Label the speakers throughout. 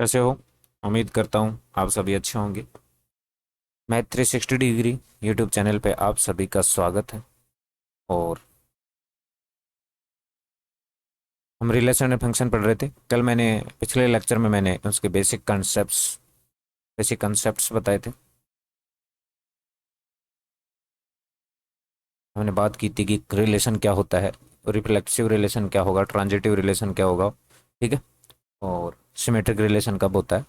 Speaker 1: कैसे हो? उम्मीद करता हूँ आप सभी अच्छे होंगे। मैथ 360 डिग्री यूट्यूब चैनल पे आप सभी का स्वागत है। और हम रिलेशन एंड फंक्शन पढ़ रहे थे। कल मैंने पिछले लेक्चर में मैंने उसके बेसिक कंसेप्ट्स बताए थे। हमने बात की थी कि रिलेशन क्या होता है, रिफ्लेक्सिव रिलेशन क्या होगा, ट्रांजिटिव रिलेशन क्या होगा, ठीक है। और सिमेट्रिक रिलेशन कब होता है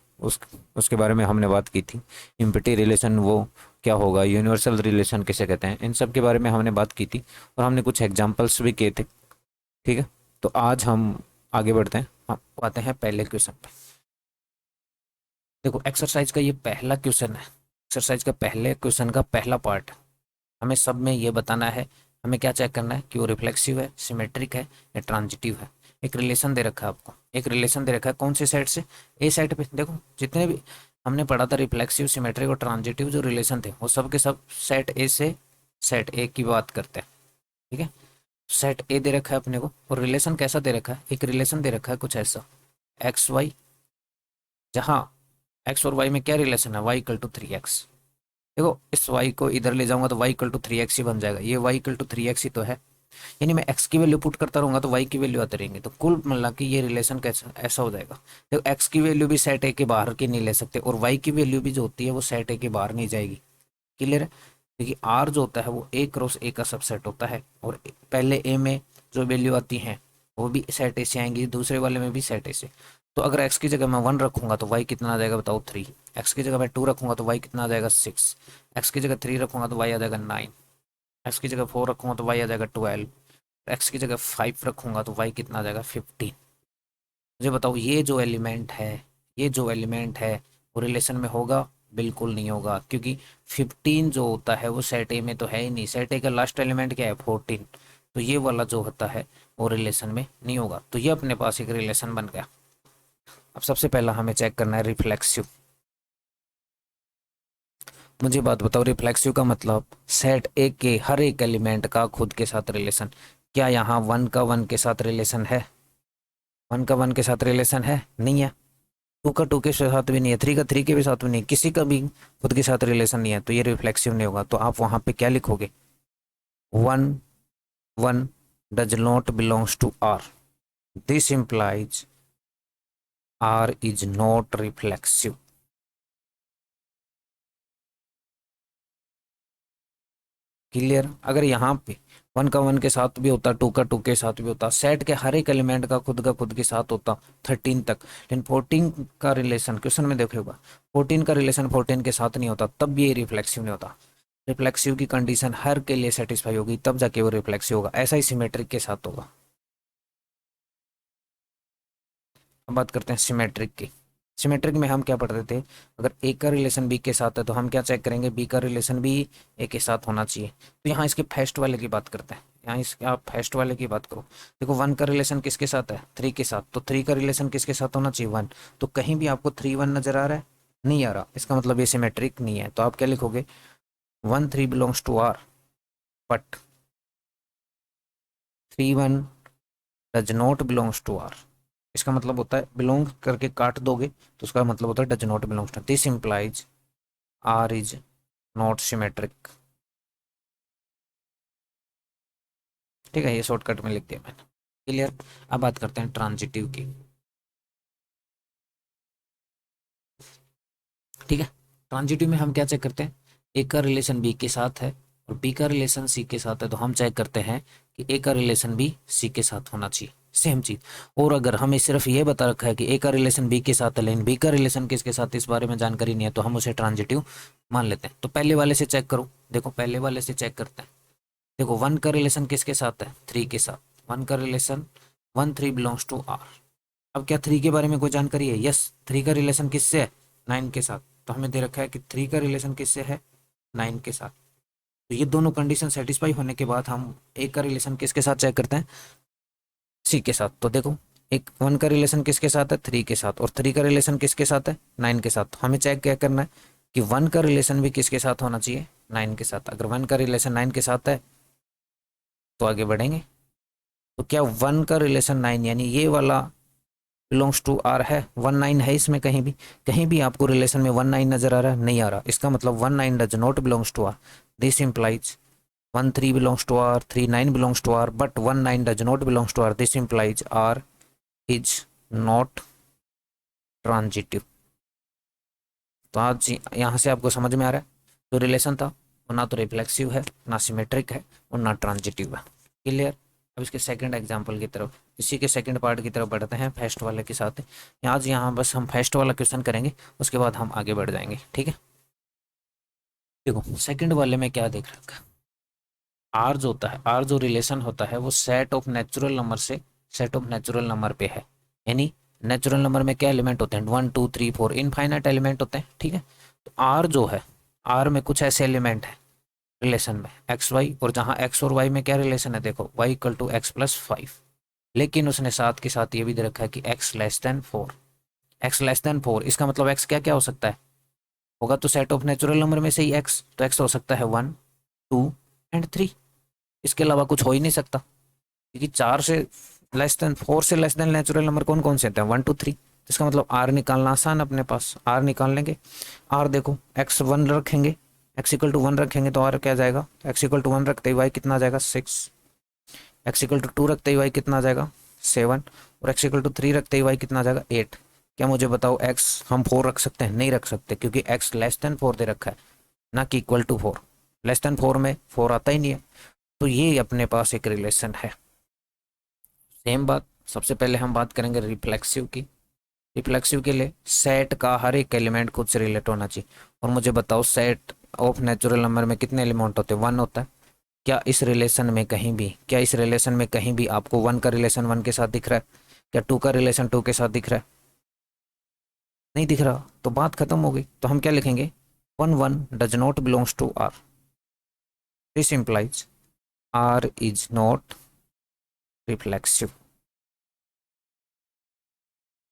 Speaker 1: उसके बारे में हमने बात की थी। इम्पिटी रिलेशन वो क्या होगा, यूनिवर्सल रिलेशन किसे कहते हैं, इन सब के बारे में हमने बात की थी। और हमने कुछ एग्जांपल्स भी किए थे, ठीक है। तो आज हम आगे बढ़ते हैं, हम आते हैं पहले क्वेश्चन पे। देखो एक्सरसाइज का ये पहला क्वेश्चन है, एक्सरसाइज का पहले क्वेश्चन का पहला पार्ट। हमें सब में ये बताना है, हमें क्या चेक करना है कि वो रिफ्लेक्सिव है, सिमेट्रिक है या ट्रांजिटिव है। एक रिलेशन दे रखा है आपको, एक रिलेशन दे रखा है कौन से सेट से, ए सेट पे। देखो जितने भी हमने पढ़ा था रिफ्लेक्सिव, सिमेट्रिक और ट्रांजिटिव जो रिलेशन थे वो सब के सब सेट ए से सेट ए की बात करते हैं, ठीक है। सेट ए दे रखा है अपने को, और रिलेशन कैसा दे रखा है, एक रिलेशन दे रखा है कुछ ऐसा एक्स वाई, जहाँ एक्स और वाई में क्या रिलेशन है, वाई इक्वल टू 3x। देखो इस y को इधर ले जाऊंगा तो y इक्वल टू 3x ही बन जाएगा, ये y इक्वल टू 3x ही तो है। यानी मैं x की वैल्यू पुट करता रहूंगा तो y की वैल्यू आती रहेंगी, तो कुल मिला के ये रिलेशन कैसा ऐसा हो जाएगा। देखो x की वैल्यू भी सेट ए के बाहर की नहीं ले सकते, और y की वैल्यू भी जो होती है वो सेट ए के बाहर नहीं जाएगी। क्लियर है? क्योंकि r जो होता है वो a क्रॉस a का सबसेट होता है, और पहले a में जो वैल्यू आती है वो भी सेट ए से आएंगी, दूसरे वाले में भी सेट ए से। तो अगर x की जगह मैं 1 रखूंगा तो y कितना आ जाएगा बताओ, 3। x की जगह मैं 2 रखूंगा तो y कितना आ जाएगा, 6। x की जगह 3 रखूंगा तो y आ जाएगा 9। x की जगह 4 रखूंगा तो y आ जाएगा 12। x की जगह 5 रखूंगा तो y कितना आ जाएगा, 15। मुझे बताओ ये जो एलिमेंट है वो रिलेशन में होगा? बिल्कुल नहीं होगा, क्योंकि 15 जो होता है वो सेट ए में तो है ही नहीं। सेट ए का लास्ट एलिमेंट क्या है, 14। तो ये वाला जो होता है वो रिलेशन में नहीं होगा। तो ये अपने पास एक रिलेशन बन गया। अब सबसे पहला हमें चेक करना है रिफ्लेक्सिव। मुझे बात बताओ, रिफ्लेक्सिव का मतलब सेट ए के हर एक एलिमेंट का खुद के साथ रिलेशन। क्या यहाँ वन का वन के साथ रिलेशन है? वन का वन के साथ रिलेशन है? नहीं है। टू का टू के साथ भी नहीं है, थ्री का थ्री के भी साथ भी नहीं है, किसी का भी खुद के साथ रिलेशन नहीं है, तो ये रिफ्लेक्सिव नहीं होगा। तो आप वहां पे क्या लिखोगे, one one does not belongs to R, this implies R is not reflexive. Clear? अगर यहाँ पे वन का वन के साथ भी होता, टू का टू के साथ भी होता, सेट के हर एक एलिमेंट का खुद के साथ होता 13 तक, लेकिन 14 का रिलेशन क्वेश्चन में देखिएगा, 14 का रिलेशन 14 के साथ नहीं होता, तब भी ये रिफ्लेक्सिव नहीं होता। रिफ्लेक्सिव की कंडीशन हर के लिए सेटिस्फाई होगी तब जाके वो रिफ्लेक्सिव होगा। ऐसा ही सिमेट्रिक के साथ होगा। अब बात करते हैं सिमेट्रिक की। सिमेट्रिक में हम क्या पढ़ते थे, अगर ए का रिलेशन बी के साथ है तो हम क्या चेक करेंगे, बी का रिलेशन भी ए के साथ होना चाहिए। तो यहाँ इसके फर्स्ट वाले की बात करते हैं, यहाँ इसके आप फर्स्ट वाले की बात करो। देखो वन का रिलेशन किसके साथ है, थ्री के साथ, तो थ्री का रिलेशन किसके साथ होना चाहिए, वन। तो कहीं भी आपको 3 1 नजर आ रहा है? नहीं आ रहा, इसका मतलब ये सिमेट्रिक नहीं है। तो आप क्या लिखोगे, 1 3 belongs to R, but 3 1 does not belongs to R. इसका मतलब होता है, बिलोंग करके काट दोगे तो उसका मतलब होता है does not belongs to, this implies R is not symmetric. ठीक है, ये शॉर्टकट में लिख दिया मैंने। क्लियर? अब बात करते हैं ट्रांजिटिव की। ठीक है, ट्रांजिटिव में हम क्या चेक करते हैं, ए का रिलेशन बी के साथ है और बी का रिलेशन सी के साथ है, तो हम चेक करते हैं कि ए का रिलेशन भी सी के साथ होना चाहिए, सेम चीज। और अगर हमें सिर्फ ये बता रखा है कि ए का रिलेशन बी के साथ है लेकिन बी का रिलेशन किसके साथ, इस बारे में जानकारी नहीं है, तो हम उसे ट्रांजिटिव मान लेते हैं। तो पहले वाले से चेक करो, देखो पहले वाले से चेक करते हैं। देखो वन का रिलेशन किसके साथ है, थ्री के साथ। वन का रिलेशन 1 3 बिलोंग्स टू आर। अब क्या थ्री के बारे में कोई जानकारी है? यस, थ्री का रिलेशन किससे है, 9 के साथ। तो हमें दे रखा है कि थ्री का रिलेशन किससे है, 9 के साथ। तो ये दोनों कंडीशन सेटिस्फाई होने के बाद हम एक का रिलेशन किसके साथ चेक करते हैं, सी के साथ। तो देखो एक वन का रिलेशन किसके साथ है, थ्री के साथ, और थ्री का रिलेशन किसके साथ है, 9 के साथ। तो हमें चेक क्या करना है कि वन का रिलेशन भी किसके साथ होना चाहिए, 9 के साथ। अगर वन का रिलेशन 9 के साथ है तो आगे बढ़ेंगे। तो क्या वन का रिलेशन 9 यानी ये वाला बिलोंग्स टू आर है, 1 9 है इसमें, कहीं भी आपको रिलेशन में 1 9 नजर आ रहा है? नहीं आ रहा। इसका मतलब 1 9 does not belongs to R. This implies 1 3 belongs to R, 3 9 belongs to R, but 1 9 does not belongs to R. This implies R is not transitive. तो आज यहाँ से आपको समझ में आ रहा है, जो रिलेशन था वो ना तो रिफ्लेक्सिव है, ना सिमेट्रिक है, और ना ट्रांजिटिव है। क्लियर? अब इसके सेकंड एग्जाम्पल की तरफ, इसी के सेकंड पार्ट की तरफ बढ़ते हैं फर्स्ट वाले के साथ। आज यहाँ बस हम फर्स्ट वाला क्वेश्चन करेंगे, उसके बाद हम आगे बढ़ जाएंगे। ठीक है, देखो सेकंड वाले में क्या देख रखा है। आर जो होता है, आर जो रिलेशन होता है वो सेट ऑफ नेचुरल नंबर से सेट ऑफ नेचुरल नंबर पे है। यानी नेचुरल नंबर में क्या एलिमेंट होते हैं? 1 2 3 4 इनफाइनाइट एलिमेंट होते हैं। ठीक है, तो आर जो है, आर में कुछ ऐसे एलिमेंट है रिलेशन में एक्स वाई, और जहाँ एक्स और वाई में क्या रिलेशन है? देखो Y equal to X plus 5। लेकिन उसने साथ के साथ ये भी दे रखा है कि x less than 4। X less than 4 इसका मतलब एक्स क्या क्या हो सकता है? होगा तो सेट ऑफ नेचुरल नंबर में से ही एक्स, तो एक्स हो सकता है 1 2 एंड 3। इसके अलावा कुछ हो ही नहीं सकता, क्योंकि 4 से लेस देन 4 से लेस देन नेचुरल नंबर कौन कौन से होते हैं? 1 2 3। इसका मतलब आर निकालना आसान अपने पास, आर निकाल लेंगे। आर देखो, एक्स 1 रखेंगे, एक्स इक्वल टू 1 रखेंगे तो आर क्या जाएगा? एक्स इक्वल टू 1 रखते ही वाई कितना आ जाएगा? 6। एक्स इक्वल टू 2 रखते ही वाई कितना आ जाएगा? 7। और एक्स इक्वल टू 3 रखते ही वाई कितना आ जाएगा? 8। क्या मुझे बताओ, एक्स हम 4 रख सकते हैं? नहीं रख सकते, क्योंकि एक्स लेस देन 4 दे रखा है, ना कि इक्वल टू 4। लेस देन 4 में 4 आता ही नहीं है। तो ये अपने पास एक रिलेशन है। सेम बात, सबसे पहले हम बात करेंगे रिफ्लेक्सिव की। रिफ्लेक्सिव के लिए सेट का हर एक एलिमेंट खुद से रिलेट होना चाहिए। और मुझे बताओ, सेट ऑफ नेचुरल नंबर में कितने एलिमेंट होते हैं? 1 होता है। क्या इस रिलेशन में कहीं भी, क्या इस रिलेशन में कहीं भी आपको 1 का रिलेशन 1 के साथ दिख रहा है? क्या 2 का रिलेशन 2 के साथ दिख रहा है? नहीं दिख रहा, तो बात खत्म हो गई। तो हम क्या लिखेंगे? 1 1 does not belongs to R. This implies R is not reflexive.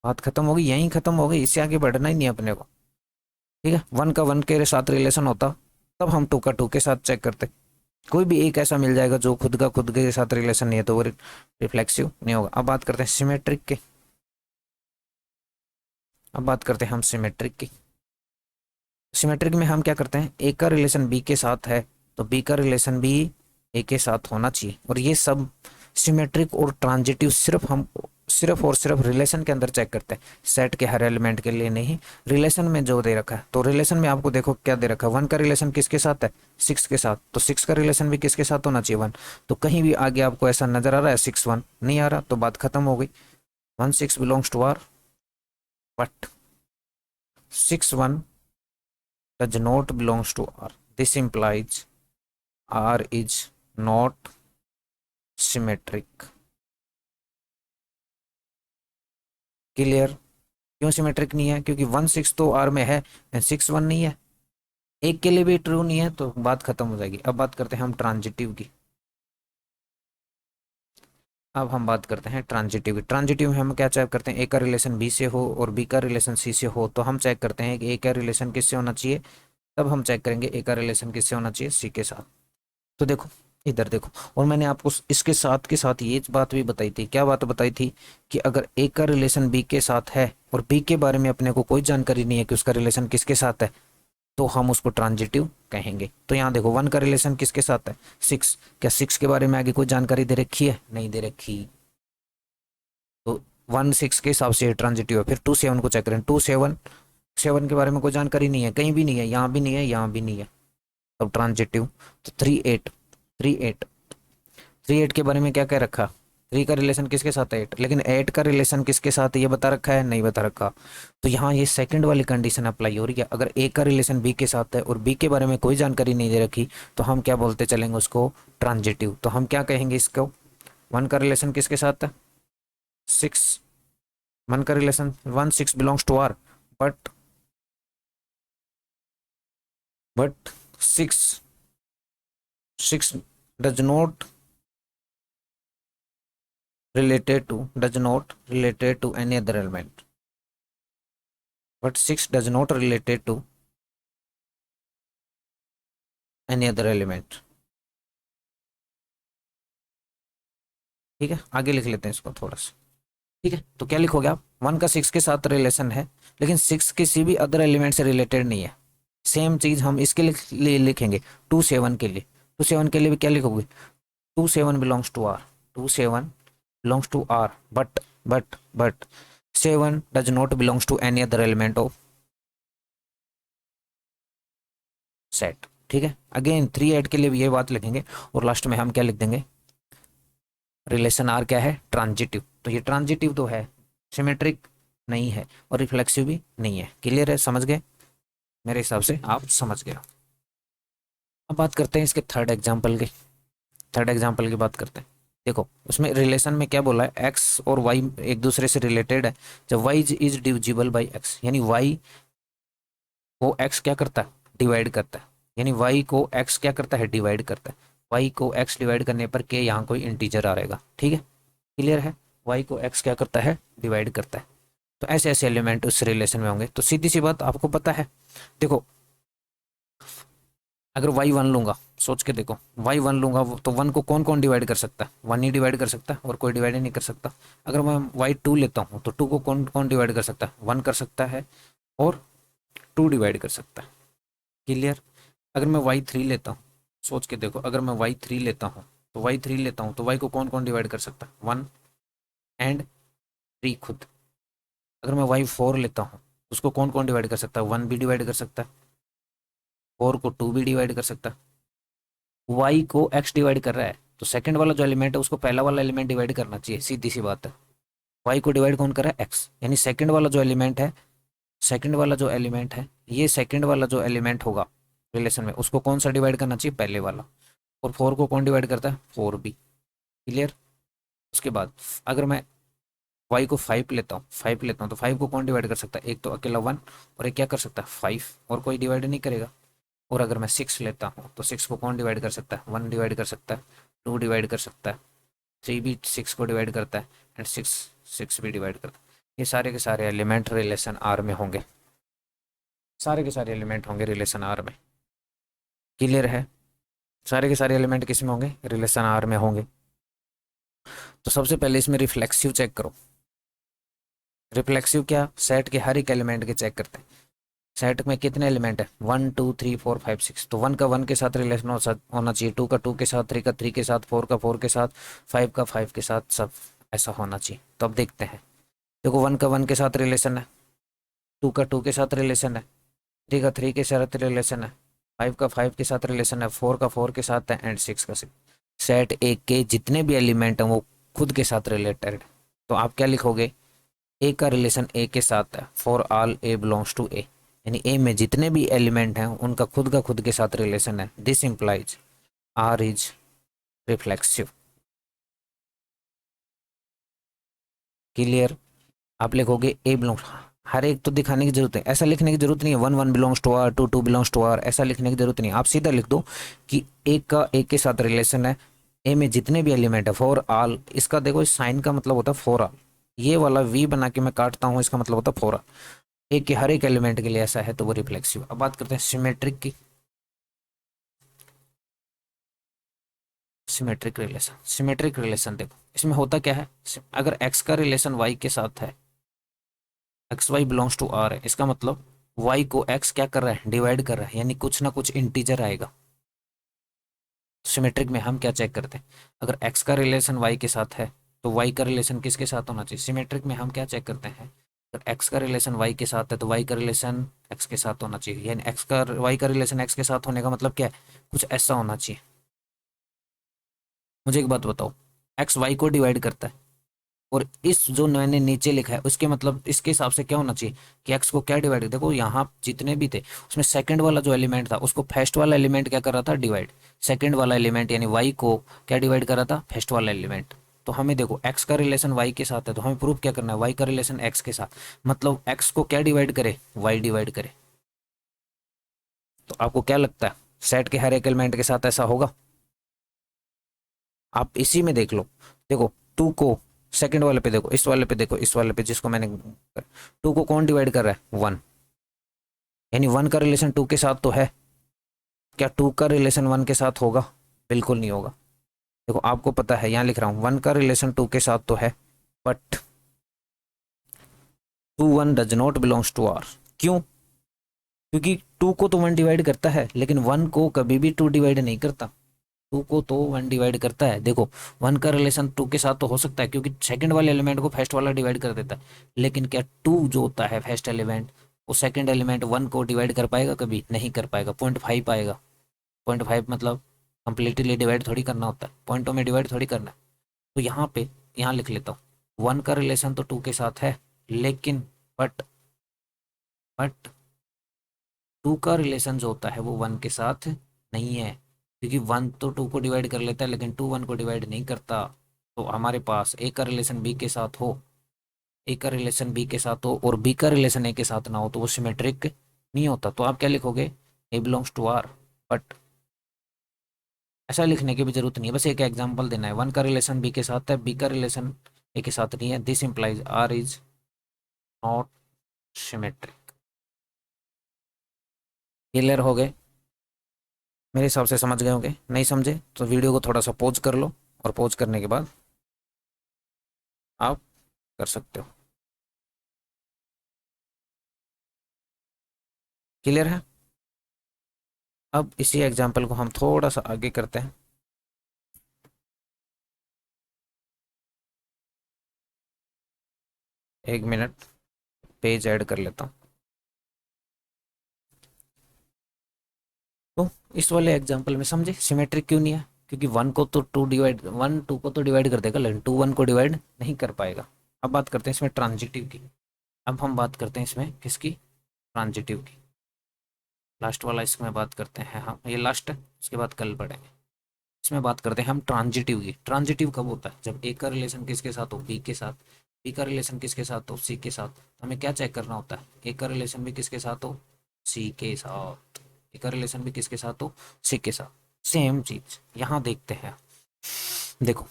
Speaker 1: बात खत्म हो गई, यहीं खत्म हो गई, इससे आगे बढ़ना ही नहीं अपने को। ठीक है, 1 का 1 के साथ रिलेशन होता, तब हम 2 का 2 के साथ चेक करते। कोई भी एक ऐसा मिल जाएगा जो खुद का खुद के साथ रिलेशन नहीं है, तो वो रिफ्लेक्सिव नहीं होगा। अब बात करते हैं सिमेट्रिक के। अब बात करते हैं हम सिमेट्रिक की। सिमेट्रिक में हम क्या करते हैं? ए का रिलेशन बी के साथ है, तो बी का रिलेशन भी ए के साथ होना चाहिए। और ये सब सिमेट्रिक और ट्रांजिटिव सिर्फ और सिर्फ रिलेशन के अंदर चेक करते हैं, सेट के हर एलिमेंट के लिए नहीं। रिलेशन में जो दे रखा है, तो रिलेशन में आपको देखो क्या दे रखा है। 1 का रिलेशन किसके साथ है? 6 के साथ। तो 6 का रिलेशन भी किसके साथ होना चाहिए? 1। तो कहीं भी आगे आपको ऐसा नजर आ रहा है 6 1? नहीं आ रहा, तो बात खत्म हो गई। 1 6 belongs to R, but 6 1 does not belongs to R. This implies R is not symmetric. Clear? क्यों सिमेट्रिक नहीं है? क्योंकि 1 6 तो आर में है, 6 1 नहीं है। एक के लिए भी ट्रू नहीं है, तो बात खत्म हो जाएगी। अब बात करते हैं हम ट्रांजिटिव की। अब हम बात करते हैं ट्रांजिटिव की। ट्रांजिटिव में हम क्या चेक करते हैं? ए का रिलेशन बी से हो और बी का रिलेशन सी से हो, तो हम चेक करते हैं कि ए का रिलेशन किससे होना चाहिए। तब हम चेक करेंगे ए का रिलेशन किससे होना चाहिए? सी के साथ। तो देखो, इधर देखो, और मैंने आपको इसके साथ के साथ ये बात भी बताई थी। क्या बात बताई थी? कि अगर ए का रिलेशन बी के साथ है और बी के बारे में अपने को कोई जानकारी नहीं है कि उसका रिलेशन किसके साथ है, तो हम उसको ट्रांजिटिव कहेंगे। तो यहाँ देखो, 1 का रिलेशन किसके साथ है? 6। क्या 6 के बारे में आगे कोई जानकारी दे रखी है? नहीं दे रखी, तो 1 6 के हिसाब से ट्रांजिटिव है। फिर 2 7 को चेक करें। 2 7, 7 के बारे में कोई जानकारी नहीं है, कहीं भी नहीं है, यहाँ भी नहीं है, यहाँ भी नहीं है, तब ट्रांजिटिव। तो 3 8, 3 8, 3 8 के बारे में क्या कह रखा? 3 का रिलेशन किसके साथ है? 8। लेकिन 8 का रिलेशन किसके साथ है ये बता रखा है? नहीं बता रखा। तो यहाँ ये सेकंड वाली कंडीशन अप्लाई हो रही है। अगर ए का रिलेशन बी के साथ है और बी के बारे में कोई जानकारी नहीं दे रखी, तो हम क्या बोलते चलेंगे उसको? ट्रांजिटिव। तो हम क्या कहेंगे इसको? 1 का रिलेशन किसके साथ है? 6। 1 का relation 1 6 belongs to R, but 6 6 does not related to any other element, but 6 does not related to any other element. ठीक है, आगे लिख लेते हैं इसको थोड़ा सा। ठीक है, तो क्या लिखोगे आप, 1 का 6 के साथ रिलेशन है, लेकिन 6 किसी भी अदर एलिमेंट से रिलेटेड नहीं है। सेम चीज हम इसके लिए लिखेंगे 2 7 के लिए। 2 7 के लिए भी क्या लिखोगे, 2 7 belongs to R, 2 7 belongs to R, but 7 does not belongs to any other element of set. ठीक है, अगेन 3 8 के लिए भी ये बात लिखेंगे, और लास्ट में हम क्या लिख देंगे, रिलेशन आर क्या है, ट्रांजिटिव। तो ये ट्रांजिटिव तो है, सिमेट्रिक नहीं है, और रिफ्लेक्सिव भी नहीं है। क्लियर है, समझ गए, मेरे हिसाब से आप समझ गए। अब बात करते हैं इसके थर्ड एग्जाम्पल की। थर्ड एग्जाम्पल की बात करते हैं। देखो उसमें रिलेशन में क्या बोला है, एक्स और वाई एक दूसरे से रिलेटेड है। जब Y is divisible by X, यानी वाई को एक्स क्या करता है, डिवाइड करता है। यानी वाई को एक्स क्या करता है, डिवाइड करता है। वाई को एक्स डिवाइड करने पर के यहाँ कोई इंटीजर आ रहेगा। ठीक है, क्लियर है, वाई को एक्स क्या करता है, डिवाइड करता है। तो ऐसे ऐसे एलिमेंट उस रिलेशन में होंगे। तो सीधी सी बात आपको पता है, देखो अगर y1 लूंगा, सोच के देखो, y1 लूंगा तो 1 को कौन कौन डिवाइड कर सकता है, 1 ही डिवाइड कर सकता है, और कोई डिवाइड ही नहीं कर सकता। अगर मैं y2 लेता हूँ तो 2 को कौन कौन डिवाइड कर सकता है, 1 कर सकता है, और 2 डिवाइड कर सकता है। क्लियर। अगर मैं y3 लेता हूँ, सोच के देखो, अगर मैं y3 लेता हूँ तो y3 लेता हूँ तो y को कौन कौन डिवाइड कर सकता है, 1 एंड 3 खुद। अगर मैं y4 लेता हूँ, उसको कौन कौन डिवाइड कर सकता है, 1 भी डिवाइड कर सकता है, 4 को 2 भी डिवाइड कर सकता है। y को x डिवाइड कर रहा है, तो सेकंड वाला जो एलिमेंट है उसको पहला वाला एलिमेंट डिवाइड करना चाहिए, सीधी सी बात है। y को डिवाइड कौन कर रहा है, x, यानी सेकंड वाला जो एलिमेंट है, सेकंड वाला जो एलिमेंट है, ये सेकंड वाला जो एलिमेंट होगा रिलेशन में, उसको कौन सा डिवाइड करना चाहिए, पहले वाला। और 4 को कौन डिवाइड करता है, 4 भी। क्लियर। उसके बाद अगर मैं y को 5 लेता हूँ, 5 लेता हूँ तो 5 को कौन डिवाइड कर सकता है, एक तो अकेला 1, और एक क्या कर सकता है, 5, और कोई डिवाइड नहीं करेगा। और अगर मैं 6 लेता हूँ तो 6 को कौन डिवाइड कर सकता है, 1 डिवाइड कर सकता है, 2 डिवाइड कर सकता है, 3 भी 6 को डिवाइड करता है, एंड 6 6 भी डिवाइड करता है। ये सारे के सारे एलिमेंट रिलेशन आर में होंगे, सारे के सारे एलिमेंट होंगे रिलेशन आर में। क्लियर है, सारे के सारे एलिमेंट किस में होंगे, रिलेशन आर में होंगे। तो सबसे पहले इसमें रिफ्लेक्सिव चेक करो। रिफ्लेक्सिव क्या, सेट के हर एक एलिमेंट के चेक करते हैं। सेट में कितने एलिमेंट है, 1 2 3 4 5 6, तो 1 का 1 के साथ रिलेशन होना चाहिए, 2 का 2 के साथ, 3 का 3 के साथ, 4 का 4 के साथ, 5 का 5 के साथ, सब ऐसा होना चाहिए। तो अब देखते हैं, देखो 1 का 1 के साथ रिलेशन है, 2 का 2 के साथ रिलेशन है, 3 का 3 के साथ रिलेशन है, 5 का 5 के साथ रिलेशन है, 4 का 4 के साथ है, एंड 6 का 6। सेट ए के जितने भी एलिमेंट हैं वो खुद के साथ रिलेटेड। तो आप क्या लिखोगे, ए का रिलेशन ए के साथ है, for all A belongs to A, यानी ए में जितने भी एलिमेंट हैं उनका खुद का खुद के साथ रिलेशन है। This implies R is reflexive. Clear. आप लिखोगे ए बिलोंग्स, हर एक तो दिखाने की जरूरत है, ऐसा लिखने की जरूरत नहीं है 1 1 belongs to R, 2 2 belongs to R, ऐसा लिखने की जरूरत नहीं है। आप सीधा लिख दो कि एक का एक के साथ रिलेशन है, ए में जितने भी एलिमेंट है, फॉर ऑल। इसका देखो इस साइन का मतलब होता है फॉर ऑल, ये वाला वी बना के मैं काटता हूँ, इसका मतलब होता है फॉर ऑल, एक के हर एक एलिमेंट के लिए ऐसा है, तो वो रिफ्लेक्सिव। अब बात करते हैं सिमेट्रिक की। सिमेट्रिक रिलेशन, सिमेट्रिक रिलेशन देखो इसमें होता क्या है, अगर एक्स का रिलेशन वाई के साथ है, X Y belongs to R है, इसका मतलब वाई को एक्स क्या कर रहा है, डिवाइड कर रहा है, यानी कुछ ना कुछ इंटीजर आएगा। सिमेट्रिक में हम क्या चेक करते हैं, अगर एक्स का रिलेशन वाई के साथ है तो वाई का रिलेशन किसके साथ होना चाहिए, सिमेट्रिक में हम क्या चेक करते हैं, अगर एक्स का रिलेशन वाई के साथ है तो वाई का रिलेशन एक्स के साथ होना चाहिए, यानी एक्स का वाई का रिलेशन एक्स के साथ होने का मतलब क्या है, कुछ ऐसा होना चाहिए। मुझे एक बात बताओ, एक्स वाई को डिवाइड करता है, और इस जो मैंने नीचे लिखा है उसके मतलब इसके हिसाब से क्या होना चाहिए कि एक्स को क्या डिवाइड, देखो यहाँ जितने भी थे उसमें सेकंड वाला जो एलिमेंट था उसको फर्स्ट वाला एलिमेंट क्या कर रहा था, डिवाइड। सेकंड वाला एलिमेंट यानी वाई को क्या डिवाइड कर रहा था, फर्स्ट वाला एलिमेंट। तो हमें देखो एक्स का रिलेशन वाई के साथ है, तो हमें प्रूव क्या करना है, वाई का रिलेशन एक्स के साथ, मतलब एक्स को क्या डिवाइड करे, वाई डिवाइड करे। तो आपको क्या लगता है सेट के हर एक एलिमेंट के साथ ऐसा होगा, आप इसी में देख लो। देखो 2 को सेकंड वाले पे देखो, इस वाले पे देखो, इस वाले पे जिसको मैंने 2 को कौन डिवाइड कर रहा है, 1, यानी 1 का रिलेशन 2 के साथ तो है, क्या 2 का रिलेशन 1 के साथ होगा, बिल्कुल नहीं होगा। देखो आपको पता है, यहाँ लिख रहा हूँ 1 का रिलेशन 2 के साथ तो है, but two one does not belongs to R. क्यों? क्योंकि टू को तो वन डिवाइड करता है, लेकिन वन को कभी भी टू डिवाइड नहीं करता। टू को तो वन डिवाइड करता है। देखो, वन का रिलेशन टू के साथ तो हो सकता है, क्योंकि सेकंड वाले एलिमेंट को फर्स्ट वाला डिवाइड कर देता है। लेकिन क्या टू जो होता है फर्स्ट एलिमेंट, वो सेकंड एलिमेंट वन को डिवाइड कर पाएगा? कभी नहीं कर पाएगा। 0.5 आएगा। 0.5 मतलब कंप्लीटली डिवाइड थोड़ी करना होता है, पॉइंटों में डिवाइड थोड़ी करना है। तो यहाँ पे, यहाँ लिख लेता हूँ, वन का रिलेशन तो टू के साथ है, लेकिन बट बट टू का रिलेशन जो होता है वो वन के साथ नहीं है। क्योंकि वन तो टू को डिवाइड कर लेता है, लेकिन टू वन को डिवाइड नहीं करता। तो हमारे पास ए का रिलेशन बी के साथ हो, ए का रिलेशन बी के साथ हो और बी का रिलेशन ए के साथ ना हो, तो वो सिमेट्रिक नहीं होता। तो आप क्या लिखोगे? ए बिलोंग्स टू आर। बट ऐसा लिखने की भी जरूरत नहीं है, बस एक एग्जांपल देना है। वन का रिलेशन बी के साथ है, बी का रिलेशन ए के साथ नहीं है। This implies R is not symmetric. Clear हो गए? मेरे हिसाब से समझ गए होंगे। नहीं समझे तो वीडियो को थोड़ा सा पॉज कर लो, और पॉज करने के बाद आप कर सकते हो। क्लियर है? अब इसी एग्जाम्पल को हम थोड़ा सा आगे करते हैं। एक मिनट, पेज ऐड कर लेता हूँ। तो इस वाले एग्जाम्पल में समझे सिमेट्रिक क्यों नहीं है? क्योंकि वन को तो टू डिवाइड, वन टू को तो डिवाइड कर देगा, लेकिन टू वन को डिवाइड नहीं कर पाएगा। अब बात करते हैं इसमें ट्रांजिटिव की। अब हम बात करते हैं इसमें किसकी? ट्रांजिटिव की। लास्ट वाला इसमें बात करते हैं। हाँ, ये लास्ट है, उसके बाद कल पढ़ेंगे। इसमें बात करते हैं हम ट्रांजिटिव की। ट्रांजिटिव कब होता है? जब ए का रिलेशन किसके साथ हो? बी के साथ। बी का रिलेशन किसके साथ हो? सी के साथ। हमें क्या चेक करना होता है? ए का रिलेशन भी किसके साथ हो? सी के साथ। ए का रिलेशन भी किसके साथ हो? सी के साथ। सेम चीज यहाँ देखते हैं। देखो,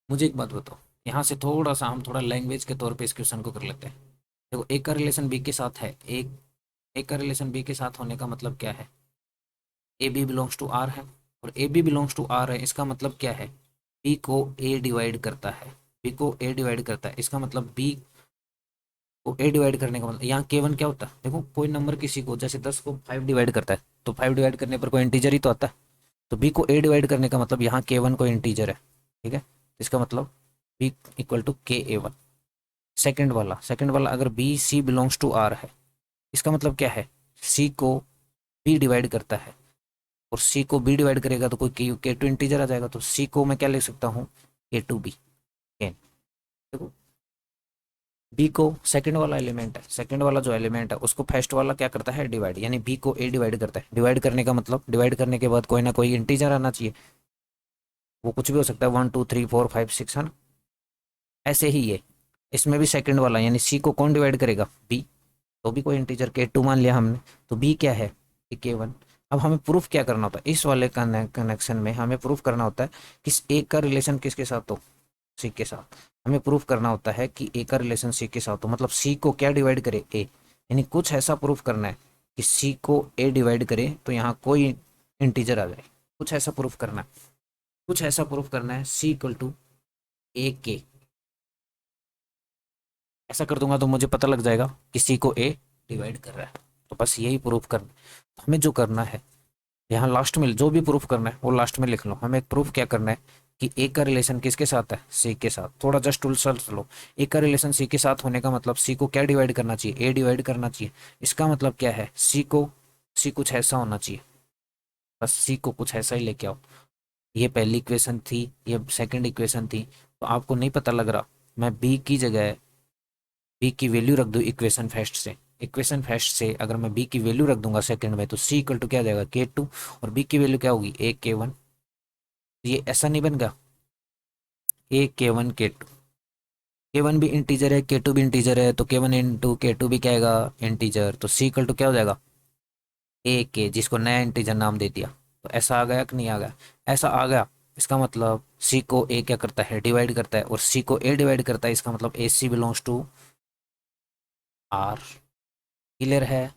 Speaker 1: मुझे एक बात बताओ, यहाँ से थोड़ा सा हम थोड़ा लैंग्वेज के तौर पे इस क्वेश्चन को कर लेते हैं। देखो, ए का रिलेशन बी के साथ है। एक ए का रिलेशन बी के साथ होने का मतलब क्या है? A B belongs to R है, और A B belongs to R है, इसका मतलब क्या है? बी को ए डिवाइड करता है। बी को ए डिवाइड करता है, इसका मतलब बी को ए डिवाइड करने का मतलब, यहाँ केवन क्या होता है? देखो, कोई नंबर किसी को, जैसे 10 को 5 डिवाइड करता है, तो 5 डिवाइड करने पर कोई इंटीजर ही तो आता है। तो बी को ए डिवाइड करने का मतलब यहाँ केवन कोई इंटीजर है। ठीक है, इसका मतलब बी इक्वल टू के ए वन। सेकेंड वाला अगर B C belongs to R है, इसका मतलब क्या है? सी को बी डिवाइड करता है, और सी को बी डिवाइड करेगा तो कोई के टू इंटीजर आ जाएगा। तो सी को मैं क्या लिख सकता हूँ? के टू बी। देखो, बी को सेकंड वाला एलिमेंट है, सेकंड वाला जो एलिमेंट है उसको फर्स्ट वाला क्या करता है? डिवाइड। यानी बी को ए डिवाइड करता है। डिवाइड करने का मतलब, डिवाइड करने के बाद कोई ना कोई इंटीजर आना चाहिए। वो कुछ भी हो सकता है, 1 2 3 4 5 6, है ना? ऐसे ही ये, इसमें भी सेकंड वाला यानी सी को कौन डिवाइड करेगा? बी। तो भी कोई इंटीजर के टू मान लिया हमने, तो बी क्या है? के वन। अब हमें प्रूफ क्या करना होता है? इस वाले कनेक्शन में हमें प्रूफ करना होता है कि ए का रिलेशन किसके साथ हो? सी के साथ। हमें प्रूफ करना होता है कि ए का रिलेशन सी के साथ हो, मतलब सी को क्या डिवाइड करे? ए। यानी कुछ ऐसा प्रूफ करना है कि सी को ए डिवाइड करे तो यहाँ कोई इंटीजर आ जाए। कुछ ऐसा प्रूफ करना है, कुछ ऐसा प्रूफ करना है सी इक्वल टू ए के। ऐसा कर दूंगा तो मुझे पता लग जाएगा कि सी को ए डिवाइड कर रहा है। तो बस यही प्रूफ करना है। हमें जो करना है, यहाँ लास्ट में जो भी प्रूफ करना है वो लास्ट में लिख लो। हमें एक प्रूफ क्या करना है कि ए का रिलेशन किसके साथ है? सी के साथ। थोड़ा जस्ट टूल सर्च लो। ए का रिलेशन सी के साथ होने का मतलब सी को क्या डिवाइड करना चाहिए? ए डिवाइड करना चाहिए। इसका मतलब क्या है? सी कुछ ऐसा होना चाहिए। बस सी को कुछ ऐसा ही लेके आओ। ये पहली इक्वेशन थी, ये सेकंड इक्वेशन थी। तो आपको नहीं पता लग रहा, मैं बी की जगह बी की वैल्यू रख दूँ इक्वेशन फर्स्ट से। इक्वेशन फर्स्ट से अगर मैं बी की वैल्यू रख दूंगा सेकंड में, तो सी इक्वल टू क्या आ जाएगा? के टू। और बी की वैल्यू क्या होगी? ए के वन। ये ऐसा नहीं बन गया? ए के वन के टू। के वन भी इंटीजर है, के टू भी इंटीजर है, तो के वन इंटू के टू भी क्या आएगा? इंटीजर। तो सी इक्वल टू क्या हो जाएगा? ए के, जिसको नया इंटीजर नाम दे दिया। तो ऐसा आ गया कि नहीं आ गया? ऐसा आ गया। इसका मतलब सी को ए क्या करता है? डिवाइड करता है, और सी को ए डिवाइड करता है, इसका मतलब A C belongs to R. Clear है?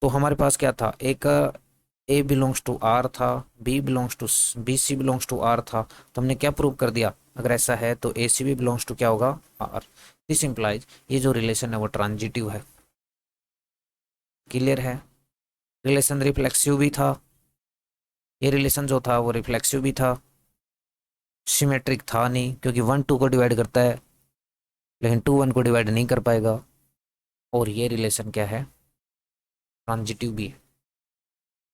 Speaker 1: तो हमारे पास क्या था? एक ए बिलोंग्स टू आर था, B belongs to B C belongs to R था, तो हमने क्या प्रूव कर दिया, अगर ऐसा है तो ए सी भी बिलोंग्स टू क्या होगा, आर। दिस इंप्लाइज ये जो रिलेशन है वो ट्रांजिटिव है। क्लियर है? रिलेशन रिफ्लेक्सिव भी था, ये रिलेशन जो था वो रिफ्लेक्सिव भी था, सिमेट्रिक था नहीं क्योंकि 1 2 को डिवाइड करता है लेकिन 2 1 को डिवाइड नहीं कर पाएगा, और ये रिलेशन क्या है, ट्रांजिटिव भी है।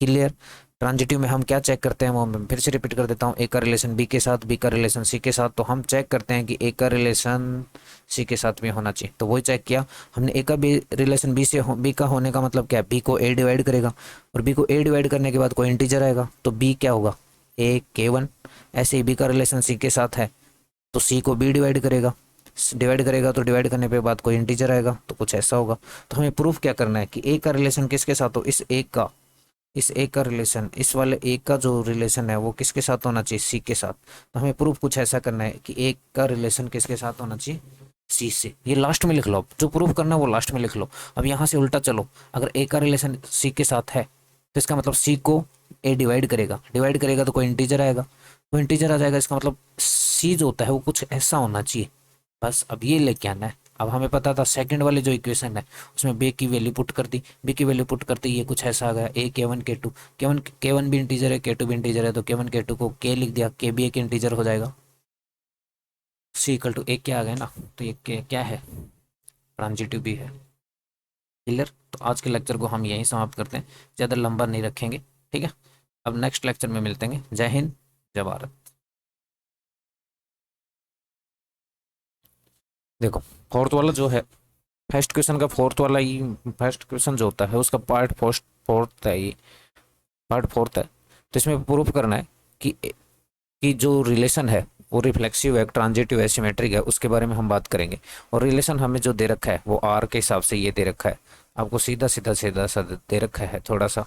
Speaker 1: क्लियर? ट्रांजिटिव में हम क्या चेक करते हैं, वो मैं फिर से रिपीट कर देता हूँ, ए का रिलेशन बी के साथ, बी का रिलेशन सी के साथ, तो हम चेक करते हैं कि ए का रिलेशन सी के साथ भी होना चाहिए, तो वही चेक किया हमने। ए का बी रिलेशन बी से बी का होने का मतलब क्या है, बी को ए डिवाइड करेगा, और बी को ए डिवाइड करने के बाद कोई इंटीजर आएगा तो बी क्या होगा, ए के वन। ऐसे ही बी का रिलेशन सी के साथ है तो सी को बी डिवाइड करेगा, डिवाइड करेगा तो डिवाइड करने पे बाद कोई इंटीजर आएगा, तो कुछ ऐसा होगा। तो हमें प्रूफ क्या करना है कि ए का रिलेशन किसके साथ हो, इस एक का रिलेशन, इस वाले एक का जो रिलेशन है वो किसके साथ होना चाहिए, सी के साथ। तो हमें प्रूफ कुछ ऐसा करना है कि एक का रिलेशन किसके साथ होना चाहिए, सी से। ये लास्ट में लिख लो, जो प्रूफ करना है वो लास्ट में लिख लो। अब यहाँ से उल्टा चलो, अगर ए का रिलेशन सी के साथ है तो इसका मतलब सी को ए डिवाइड करेगा, डिवाइड करेगा तो कोई इंटीजर आएगा, वो इंटीजर आ जाएगा, इसका मतलब सी जो होता है वो कुछ ऐसा होना चाहिए। बस अब ये लेके आना है। अब हमें पता था सेकंड वाली जो इक्वेशन है उसमें बी की वैल्यू पुट कर दी, बी की वैल्यू पुट करते ये कुछ ऐसा आ गया, ए के वन के टू, के वन भी इंटीजर है, के टू भी इंटीजर है, तो के वन के टू को के लिख दिया, के भी एक इंटीजर हो जाएगा, सी इक्वल टू ए क्या आ गया ना, तो ये के क्या है, ट्रांजिटिव भी है। क्लियर? तो आज के लेक्चर को हम यहीं समाप्त करते हैं, ज़्यादा लंबा नहीं रखेंगे, ठीक है। अब नेक्स्ट लेक्चर में मिलते हैं। जय हिंद, जय भारत। देखो, फोर्थ वाला जो है, फर्स्ट क्वेश्चन का फोर्थ वाला ही, फर्स्ट क्वेश्चन जो होता है उसका पार्ट फर्स्ट फोर्थ है, ये पार्ट फोर्थ है। तो इसमें प्रूफ करना है कि जो रिलेशन है वो रिफ्लेक्सिव है, ट्रांजिटिव है, सिमेट्रिक है, उसके बारे में हम बात करेंगे। और रिलेशन हमें जो दे रखा है वो आर के हिसाब से ये दे रखा है, आपको सीधा सीधा सीधा सा दे रखा है थोड़ा सा।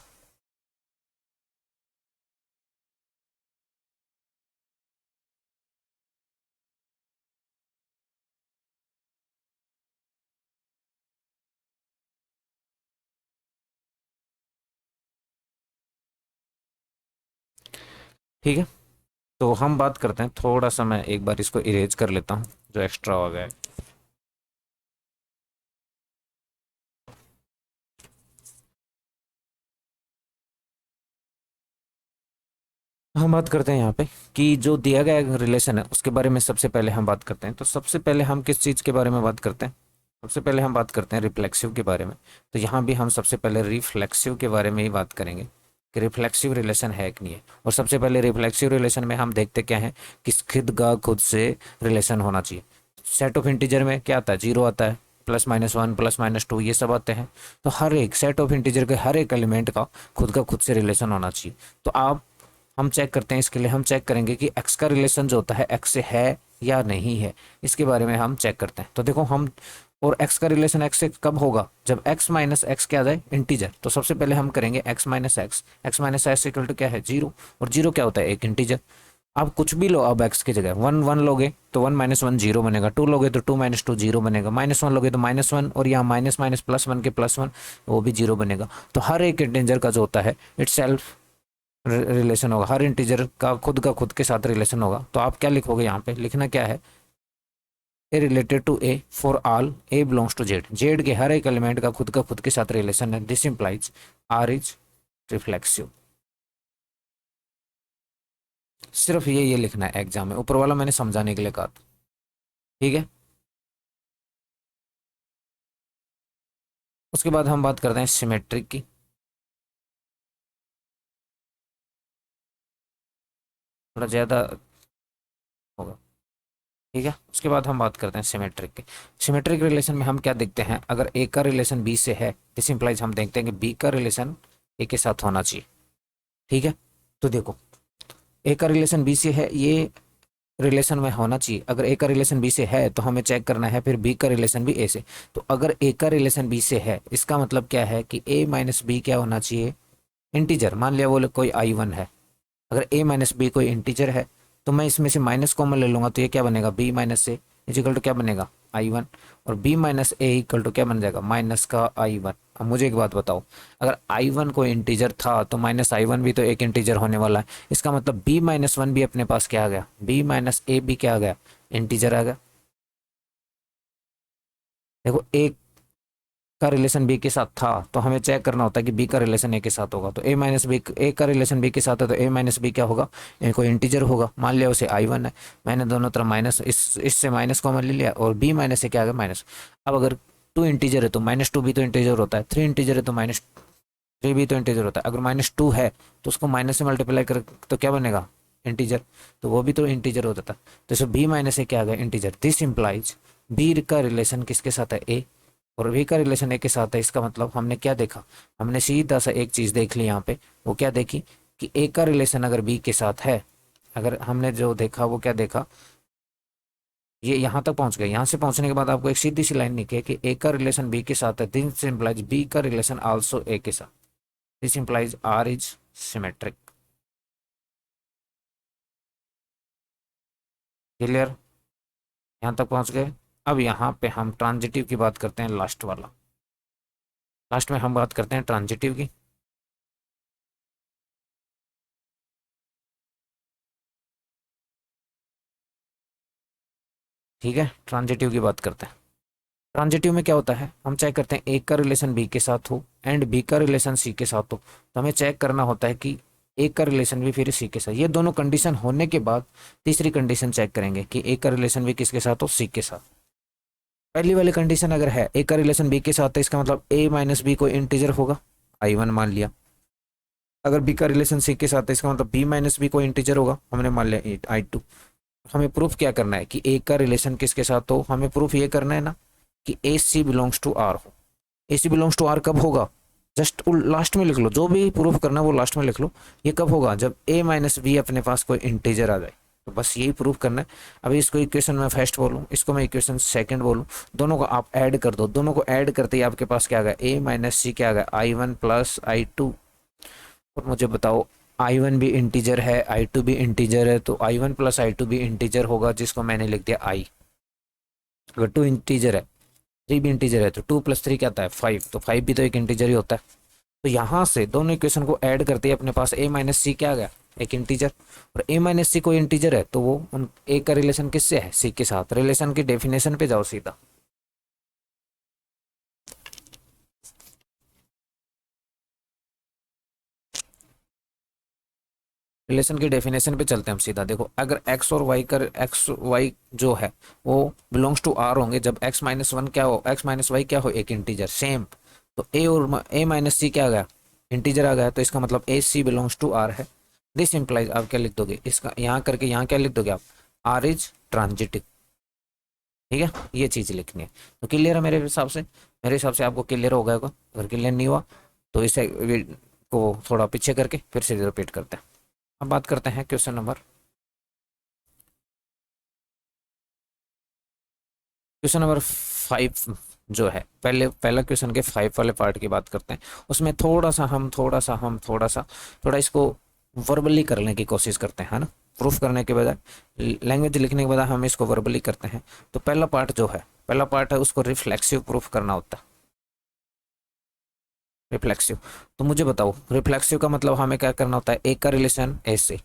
Speaker 1: ठीक है, तो हम बात करते हैं, थोड़ा सा मैं एक बार इसको इरेज कर लेता हूँ जो एक्स्ट्रा हो गया है। हम बात करते हैं यहाँ पे कि जो दिया गया रिलेशन है उसके बारे में सबसे पहले हम बात करते हैं। तो सबसे पहले हम किस चीज़ के बारे में बात करते हैं, सबसे पहले हम बात करते हैं रिफ्लेक्सिव के बारे में। तो यहाँ भी हम सबसे पहले रिफ्लेक्सिव के बारे में ही बात करेंगे कि रिफ्लेक्सिव रिलेशन है कि नहीं है। और सबसे पहले रिफ्लेक्सिव रिलेशन में हम देखते क्या है कि खुद का खुद से रिलेशन होना चाहिए। सेट ऑफ इंटीजर में क्या आता है, जीरो आता है, plus minus one, plus minus two, ये सब आते हैं। तो हर एक सेट ऑफ इंटीजर के हर एक एलिमेंट का खुद से रिलेशन होना चाहिए। तो आप हम चेक करते हैं, इसके लिए हम चेक करेंगे कि एक्स का रिलेशन जो होता है एक्स से है या नहीं है, इसके बारे में हम चेक करते हैं। तो देखो हम, और एक्स का रिलेशन एक्स से कब होगा, जब एक्स माइनस एक्स क्या आ जाए, इंटीजर। तो सबसे पहले हम करेंगे X minus X equal to क्या है, जीरो। और जीरो क्या होता है, एक इंटीजर। आप कुछ भी लो, अब एक्स की जगह वन वन लोगे तो वन माइनस वन जीरो बनेगा, टू लोगे तो टू माइनस टू जीरो बनेगा, माइनस वन लोगे तो माइनस वन, और यहाँ माइनस माइनस प्लस वन के प्लस वन, वो भी जीरो बनेगा। तो हर एक इंटीजर का जो होता है इट सेल्फ रिलेशन होगा, हर इंटीजर का खुद के साथ रिलेशन होगा। तो आप क्या लिखोगे, यहाँ पे लिखना क्या है, A related to A for all A belongs to Z, Z के हर एक एलिमेंट का खुद के साथ रिलेशन है। This implies R is reflexive. सिर्फ ये लिखना है एग्जाम में, ऊपर वाला मैंने समझाने के लिए कहा था, ठीक है। उसके बाद हम बात करते हैं सिमेट्रिक की, थोड़ा ज़्यादा होगा, ठीक है। उसके बाद हम बात करते हैं सिमेट्रिक की। सिमेट्रिक रिलेशन में हम क्या देखते हैं, अगर ए का रिलेशन बी से है, दिस इंप्लाइज हम देखते हैं कि बी का रिलेशन ए के साथ होना चाहिए, ठीक है। तो देखो, ए का रिलेशन बी से है, ये रिलेशन में होना चाहिए। अगर ए का रिलेशन बी से है तो हमें चेक करना है फिर बी का रिलेशन भी ए से। तो अगर ए का रिलेशन बी से है, इसका मतलब क्या है कि ए माइनस बी क्या होना चाहिए, इंटीजर। मान लिया वो कोई आई वन है, अगर ए माइनस बी कोई इंटीजर है तो मैं इसमें से माइनस कॉमन ले लूंगा, तो ये क्या बनेगा, B minus A equal to क्या बनेगा, I1 और B minus A equal to क्या बन जाएगा, माइनस का I1। अब मुझे एक बात बताओ, अगर I1 कोई इंटीजर था तो माइनस I1 भी तो एक इंटीजर होने वाला है। इसका मतलब B माइनस वन भी अपने पास क्या आ गया, B माइनस ए भी क्या आ गया, इंटीजर आ गया। देखो ए का रिलेशन बी के साथ था तो हमें चेक करना होता है कि बी का रिलेशन ए के साथ होगा, तो ए माइनस बी, ए का रिलेशन बी के साथ है तो ए माइनस बी क्या होगा, ए कोई इंटीजर होगा। मान लिया उसे I1 है, मैंने दोनों तरफ माइनस, इससे माइनस कॉमन ले लिया और बी माइनस से क्या आ गया, माइनस। अब अगर टू इंटीजर है तो माइनस टू भी तो इंटीजर होता है, थ्री इंटीजर है तो माइनस थ्री भी तो इंटीजर होता है। अगर माइनस टू है तो उसको माइनस से मल्टीप्लाई कर तो क्या बनेगा, इंटीजर, तो वो भी तो इंटीजर होता था। तो इसमें बी माइनस ए क्या आ गया, इंटीजर। दिस इंप्लाइज बी का रिलेशन किसके साथ है, ए, और वी का रिलेशन ए के साथ है। इसका मतलब हमने क्या देखा, हमने सीधा सा एक चीज देख ली यहाँ पे, वो क्या देखी कि ए का रिलेशन अगर बी के साथ है, अगर हमने जो देखा वो क्या देखा, ये यहाँ तक पहुंच गए। यहाँ से पहुंचने के बाद आपको एक सीधी सी लाइन निकली कि ए का रिलेशन बी के साथ है, दिस इंप्लाइज बी का रिलेशन आल्सो ए के साथ, this implies R is symmetric. Clear, यहाँ तक पहुंच गए। अब यहाँ पे हम ट्रांजिटिव की बात करते हैं, लास्ट वाला, लास्ट में हम बात करते हैं ट्रांजिटिव की। ठीक है, ट्रांजिटिव की बात करते हैं। ट्रांजिटिव में क्या होता है, हम चेक करते हैं ए का रिलेशन बी के साथ हो एंड बी का रिलेशन सी के साथ हो, तो हमें चेक करना होता है कि ए का रिलेशन भी फिर सी के साथ। ये दोनों कंडीशन होने के बाद तीसरी कंडीशन चेक करेंगे कि ए का रिलेशन भी किसके साथ हो, सी के साथ। पहली वाली कंडीशन अगर है ए का रिलेशन बी के साथ है, इसका मतलब ए माइनस बी कोई इंटीजर होगा, I1 मान लिया। अगर बी का रिलेशन सी के साथ है, इसका मतलब बी माइनस बी कोई इंटीजर होगा, हमने मान लिया I2। हमें प्रूफ क्या करना है कि ए का रिलेशन किसके साथ हो, हमें प्रूफ ये करना है ना कि ए सी बिलोंग्स टू आर हो। ए सी बिलोंग्स टू आर कब होगा, जस्ट लास्ट में लिख लो, जो भी प्रूफ करना है वो लास्ट में लिख लो। ये कब होगा, जब ए माइनस बी अपने पास कोई इंटीजर आ जाए, तो बस यही प्रूफ करना है। अभी इसको इक्वेशन में फर्स्ट बोलूँ, इसको मैं इक्वेशन सेकंड बोलूँ, दोनों को आप ऐड कर दो, दोनों को ऐड करते ही आपके पास क्या आ गया, ए माइनस सी क्या आ गया, I1 प्लस I2। और मुझे बताओ I1 भी इंटीजर है, I2 भी इंटीजर है, तो I1 प्लस I2 भी इंटीजर होगा, जिसको मैंने लिख दिया I। अगर टू इंटीजर है, थ्री भी इंटीजर है, तो टू प्लस थ्री क्या आता है, फाइव, तो फाइव भी तो एक इंटीजर ही होता है। तो यहाँ से दोनों इक्वेशन को ऐड करते ही अपने पास ए माइनस सी क्या आ गया, एक इंटीजर। और ए माइनस सी कोई इंटीजर है तो वो उन ए का रिलेशन किससे है, सी के साथ। रिलेशन की डेफिनेशन पे जाओ सीधा, रिलेशन की डेफिनेशन पे चलते हैं हम सीधा। देखो अगर एक्स और वाई कर, एक्स वाई जो है वो बिलोंग्स टू आर होंगे, जब एक्स माइनस वन क्या हो, एक्स माइनस वाई क्या हो, एक इंटीजर सेम, तो ए और ए माइनस सी क्या आ गया, इंटीजर आ गया। तो इसका मतलब A C belongs to R है। दिस इंप्लाइज, आप क्या लिख दोगे, इसका यहाँ करके यहाँ क्या लिख दोगे आप, आर इज ट्रांजिटिव। ठीक है, ये चीज लिखनी है। तो क्लियर है मेरे हिसाब से, मेरे हिसाब से आपको क्लियर हो गया होगा। अगर क्लियर नहीं हुआ तो इसे को थोड़ा पीछे करके फिर से रिपीट करते हैं। अब बात करते हैं क्वेश्चन नंबर, क्वेश्चन नंबर 5 जो है, पहले पहला क्वेश्चन के 5 वाले पार्ट की बात करते हैं। उसमें थोड़ा इसको वर्बली करने की कोशिश करते हैं, है ना, प्रूफ करने के बजाय, लैंग्वेज लिखने के बजाय हम इसको वर्बली करते हैं। तो पहला पार्ट जो है, पहला पार्ट है उसको रिफ्लेक्सिव प्रूफ करना होता है, रिफ्लेक्सिव। तो मुझे बताओ रिफ्लेक्सिव का मतलब हमें क्या करना होता है, एक का रिलेशन ऐसे।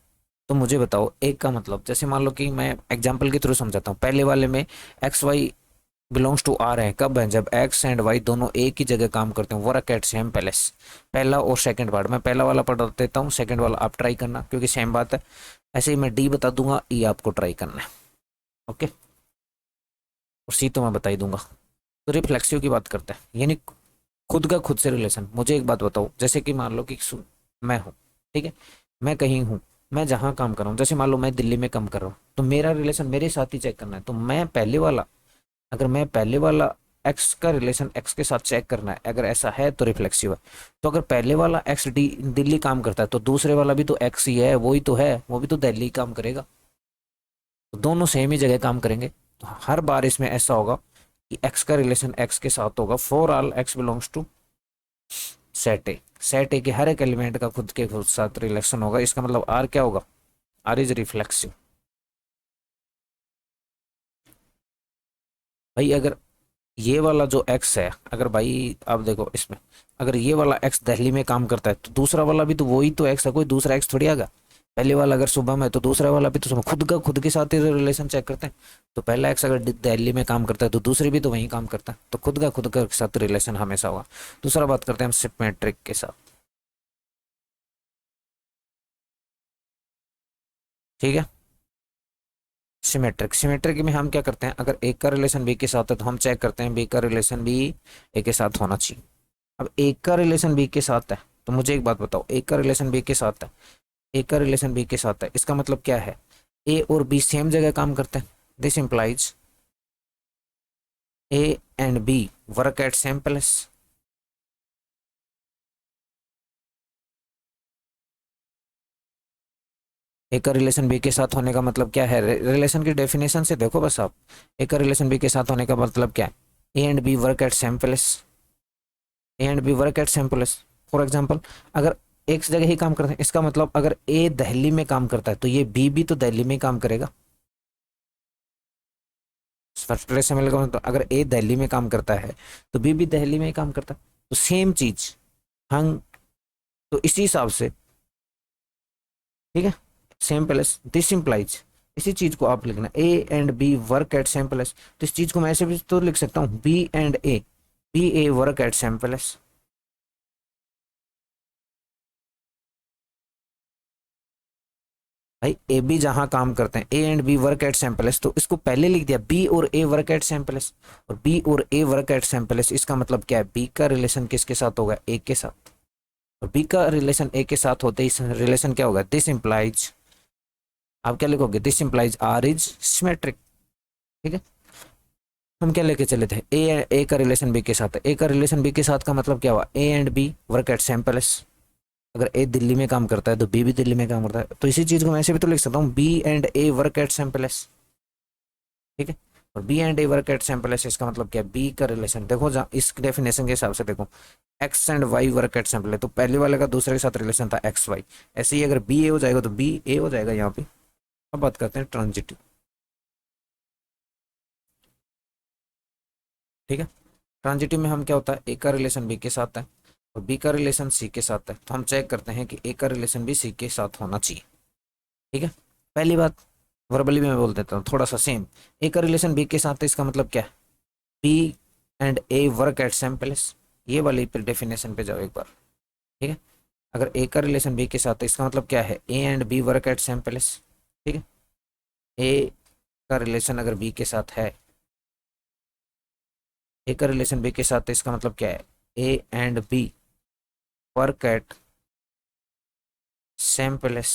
Speaker 1: तो मुझे बताओ एक का मतलब, जैसे मान लो कि मैं एग्जांपल के थ्रू समझाता हूँ। पहले वाले में X Y belongs to R है, कब है, जब एक्स एंड वाई दोनों एक ही जगह काम करते हैं, वर्क एट सेम पैलेस। पहला और सेकंड पार्ट, मैं पहला वाला पढ़ देता हूँ, सेकंड वाला आप ट्राई करना, क्योंकि सेम बात है। ऐसे ही मैं डी बता दूंगा, ई आपको ट्राई करना है, ओके, और सी तो मैं बता ही दूंगा। तो रिफ्लेक्सिव की बात करते हैं, यानी खुद का खुद से रिलेशन। मुझे एक बात बताओ, जैसे कि मान लो कि मैं हूँ, ठीक है, मैं कहीं हूँ, मैं जहाँ काम कर रहा हूँ, जैसे मान लो मैं दिल्ली में काम कर रहा हूँ, तो मेरा रिलेशन मेरे साथ ही चेक करना है। तो मैं पहले वाला, अगर मैं पहले वाला एक्स का रिलेशन एक्स के साथ चेक करना है, अगर ऐसा है तो रिफ्लेक्सिव है। तो अगर पहले वाला एक्स डी दिल्ली काम करता है, तो दूसरे वाला भी तो एक्स ही है, वही तो है, वो भी तो दिल्ली काम करेगा, तो दोनों सेम ही जगह काम करेंगे। तो हर बार इसमें ऐसा होगा कि एक्स का रिलेशन एक्स के साथ होगा, for all X belongs to set A. Set A के हर एक एलिमेंट का खुद के खुद साथ रिलेशन होगा। इसका मतलब आर क्या होगा, आर इज रिफ्लेक्सिव। भाई अगर ये वाला जो एक्स है, अगर भाई आप देखो इसमें, अगर ये वाला एक्स दिल्ली में काम करता है तो दूसरा वाला भी तो वही तो एक्स है, कोई दूसरा एक्स थोड़ी आगा। पहले वाला अगर सुबह में है तो दूसरा वाला भी तो सुबह, खुद के साथ ही रिलेशन चेक करते हैं। तो पहला एक्स अगर दिल्ली में काम करता है तो दूसरे भी तो वहीं काम करता है, तो खुद का साथ रिलेशन हमेशा होगा। दूसरा बात करते हैं हम सिमेट्रिक के साथ। ठीक है। सिमेट्रिक में हम क्या करते हैं, अगर एक का रिलेशन बी के साथ है तो हम चेक करते हैं बी का रिलेशन भी ए के साथ होना चाहिए। अब एक का रिलेशन बी के साथ है तो मुझे एक बात बताओ, एक का रिलेशन बी के साथ है, ए का रिलेशन बी के साथ है, इसका मतलब क्या है, ए और बी सेम जगह काम करते हैं। This implies A and B work at same place. A का रिलेशन बी के साथ होने का मतलब क्या है, रिलेशन की डेफिनेशन से देखो बस आप। ए का रिलेशन बी के साथ होने का मतलब क्या है, A and B work at same place, A and B work at same place. For example, अगर एक जगह ही काम करते हैं, इसका मतलब अगर ए दिल्ली में काम करता है तो ये बी भी तो दिल्ली में ही काम करेगा। फर्स्ट प्लेस से मिलेगा, तो अगर ए दिल्ली में काम करता है तो बी भी दिल्ली में ही काम करता है, तो सेम चीज हम, तो इसी हिसाब से, ठीक है, सेम प्लेस दिस इंप्लाइज, इसी चीज को आप लिखना A and B work at same place. तो इस चीज को मैं ऐसे भी तो लिख सकता हूँ B and A, B A work at same place. भाई ए बी जहां काम करते हैं, A and B work at same place, तो इसको पहले लिख दिया बी और A work at same place, और बी और A work at same place, इसका मतलब क्या है, बी का रिलेशन किसके साथ होगा, ए के साथ। और बी का रिलेशन ए के साथ होते ही रिलेशन क्या होगा, दिस इंप्लाइज, आप क्या लिखोगे, this implies R is symmetric. ठीक है। हम क्या लेके चले थे, ए का रिलेशन बी के साथ है, ए का रिलेशन बी के साथ का मतलब क्या हुआ, A and B work at same place. अगर ए दिल्ली में काम करता है तो बी भी दिल्ली में काम करता है, तो इसी चीज को मैं ऐसे भी तो लिख सकता हूँ B and A work at same place. ठीक है। और B and A work at same place, इसका मतलब क्या है, बी का रिलेशन देखो, जहाँ इस डेफिनेशन के हिसाब से देखो, X and Y work at same place, तो पहले वाले का दूसरे के साथ रिलेशन था एक्स वाई, ऐसे ही अगर बी ए हो जाएगा तो बी ए हो जाएगा यहाँ पे। अब बात करते हैं ट्रांजिटिव। ठीक है। ट्रांजिटिव में हम क्या होता है, ए का रिलेशन बी के साथ है और बी का रिलेशन सी के साथ है, तो हम चेक करते हैं कि ए का रिलेशन भी सी के साथ होना चाहिए। ठीक है। पहली बात, वर्बली में मैं बोल देता हूँ थोड़ा सा सेम, ए का रिलेशन बी के साथ है, इसका मतलब क्या है, B and A work at same place. ये वाली डेफिनेशन पे जाओ एक बार। ठीक है। अगर ए का रिलेशन बी के साथ है, इसका मतलब क्या है, A and B work at same place. ठीक है। ए का रिलेशन अगर बी के साथ है, ए का रिलेशन बी के साथ है, इसका मतलब क्या है, A and B work at same place.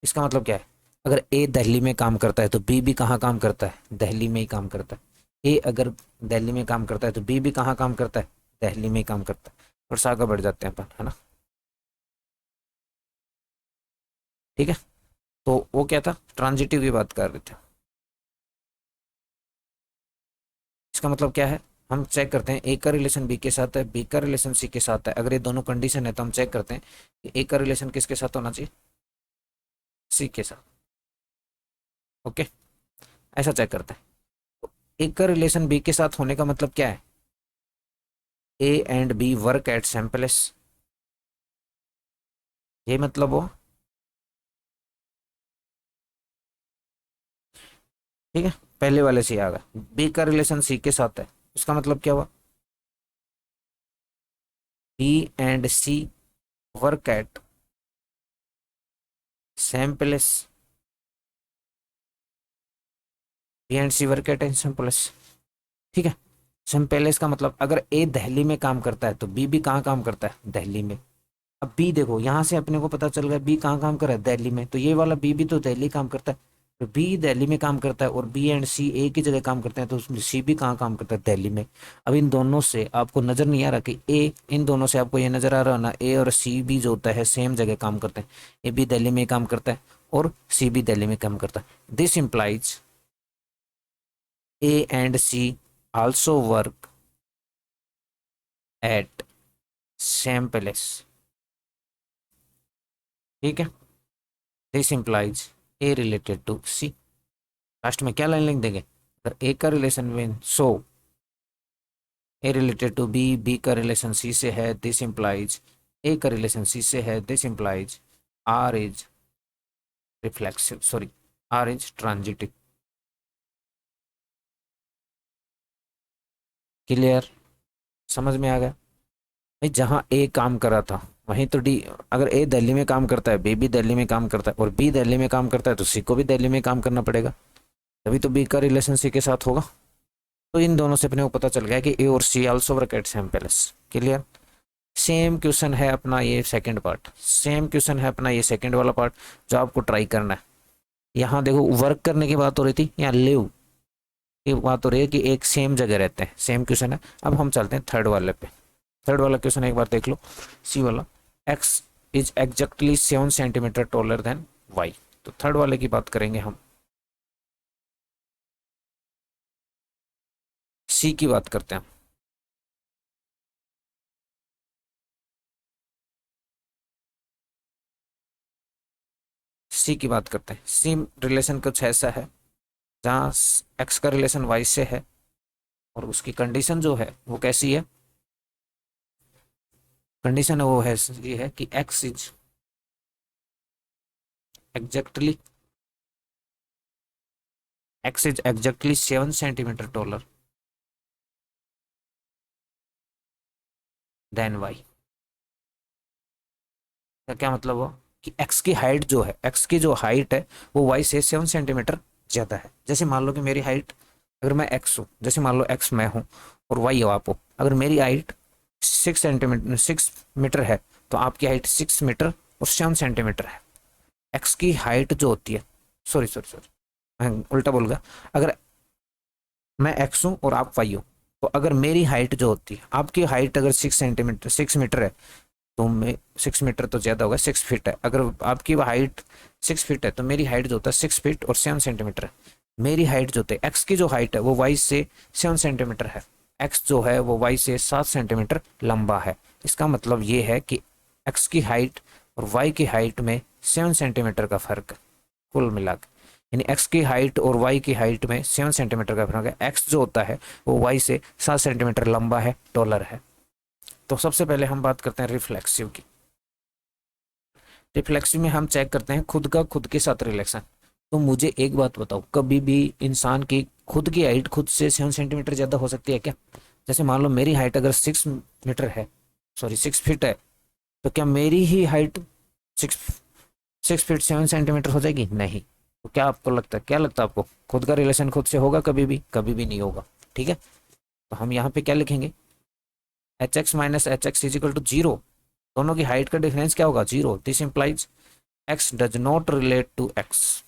Speaker 1: इसका मतलब क्या है, अगर ए दिल्ली में काम करता है तो बी भी कहाँ काम करता है, दिल्ली में ही काम करता है। ए अगर दिल्ली में काम करता है तो बी भी कहाँ काम करता है, दिल्ली में ही काम करता है। और से आगे बढ़ जाते हैं अपन, है ना। ठीक है। तो वो क्या था, ट्रांजिटिव की बात कर रहे थे। इसका मतलब क्या है, हम चेक करते हैं ए का रिलेशन बी के साथ है, बी का रिलेशन सी के साथ है, अगर ये दोनों कंडीशन है तो हम चेक करते हैं कि ए का रिलेशन किसके साथ होना चाहिए, सी के साथ। ओके। ऐसा चेक करते हैं। तो ए का रिलेशन बी के साथ होने का मतलब क्या है, A and B work at same place, ये मतलब वो। ठीक है। पहले वाले से ही आ गया, बी का रिलेशन सी के साथ है, उसका मतलब क्या हुआ, B and C work at same place, B and C work at same place. ठीक है। सेम प्लेस का मतलब अगर ए दिल्ली में काम करता है तो बी भी कहाँ काम करता है, दिल्ली में। अब बी देखो, यहाँ से अपने को पता चल गया बी कहाँ काम कर रहा है, दिल्ली में, तो ये वाला बी भी तो दिल्ली काम करता है। तो बी दिल्ली में काम करता है और बी एंड सी एक ही जगह काम करते हैं, तो उसमें सी भी कहाँ काम करता है, दिल्ली में। अब इन दोनों से आपको नजर नहीं आ रहा कि ए, इन दोनों से आपको ये नजर आ रहा है ना, ए और सी भी जो होता है सेम जगह काम करते हैं, ए भी दिल्ली में काम करता है और सी भी दिल्ली में काम करता है। This implies A and C also work at same place. ठीक है। This implies A related to C. Last में क्या लाइन लिख देंगे, अगर ए का रिलेशन में सो ए रिलेटेड टू बी, बी का रिलेशन सी से है, दिस इंप्लाइज ए का रिलेशन सी से है, this implies R is reflexive, sorry R is transitive. Clear, समझ में आ गया भाई। जहां ए काम कर रहा था वहीं तो डी, अगर ए दिल्ली में काम करता है, बी भी दिल्ली में काम करता है, और बी दिल्ली में काम करता है, तो सी को भी दिल्ली में काम करना पड़ेगा, तभी तो बी का रिलेशन सी के साथ होगा। तो इन दोनों से अपने को पता चल गया कि ए और C also work at same palace. Clear. Same question है अपना ये सेकंड पार्ट, सेम क्वेश्चन है अपना ये सेकंड वाला पार्ट जो आपको ट्राई करना है। यहाँ देखो वर्क करने की बात हो रही थी, यहाँ लिव की बात हो रही है कि एक सेम जगह रहते हैं, सेम क्वेश्चन है। अब हम चलते हैं थर्ड वाले पे। थर्ड वाला क्वेश्चन एक बार देख लो, सी वाला, X is exactly 7 centimetre taller than Y. तो थर्ड वाले की बात करेंगे हम, सी की बात करते हैं। सी की बात करते हैं। सी रिलेशन कुछ ऐसा है जहाँ एक्स का रिलेशन वाई से है, और उसकी कंडीशन जो है वो कैसी है, कंडीशन वो है ये है कि X is exactly, X is exactly 7 centimetre taller than Y. का क्या मतलब हुआ कि एक्स की हाइट जो है, एक्स की जो हाइट है वो वाई से 7 सेंटीमीटर ज्यादा है। जैसे मान लो कि मेरी हाइट, अगर मैं एक्स हूँ, जैसे मान लो एक्स मैं हूँ और वाई हो आप हो, अगर मेरी हाइट 6 सेंटीमीटर 6 मीटर है, तो आपकी हाइट 6 मीटर और 7 सेंटीमीटर है। एक्स की हाइट जो होती है, सॉरी सॉरी सॉरी मैं उल्टा बोल गया, अगर मैं एक्स हूँ और आप वाई हो, तो अगर मेरी हाइट जो होती है, आपकी हाइट अगर 6 सेंटीमीटर 6 मीटर है, तो मैं 6 मीटर तो ज़्यादा होगा, 6 फीट है। अगर आपकी हाइट 6 फीट है, तो मेरी हाइट जो होता है 6 फीट और 7 सेंटीमीटर है। मेरी हाइट जो होती है, एक्स की जो हाइट है वो वाई से 7 सेंटीमीटर है, एक्स जो है वो वाई से 7 सेंटीमीटर लंबा है। इसका मतलब ये है कि एक्स की हाइट और वाई की हाइट में 7 सेंटीमीटर का फर्क है कुल मिला के। यानी एक्स की हाइट और वाई की हाइट में 7 सेंटीमीटर का फर्क है। एक्स जो होता है वो वाई से 7 सेंटीमीटर लंबा है, टॉलर है। तो सबसे पहले हम बात करते हैं रिफ्लेक्सिव की। रिफ्लेक्सिव में हम चेक करते हैं खुद का खुद के साथ रिलेशन। तो मुझे एक बात बताओ, कभी भी इंसान की खुद की हाइट खुद से 7 सेंटीमीटर ज्यादा हो सकती है क्या? जैसे मान लो मेरी हाइट अगर 6 मीटर है, सॉरी 6 फीट है, तो क्या मेरी ही हाइट सिक्स 6 फीट 7 सेंटीमीटर हो जाएगी? नहीं। तो क्या आपको लगता है, क्या लगता है आपको, खुद का रिलेशन खुद से होगा कभी भी? कभी भी नहीं होगा। ठीक है, तो हम यहाँ पे क्या लिखेंगे, H X minus H X equal to zero. दोनों की हाइट का डिफरेंस क्या होगा? Zero. This implies X does not relate to X.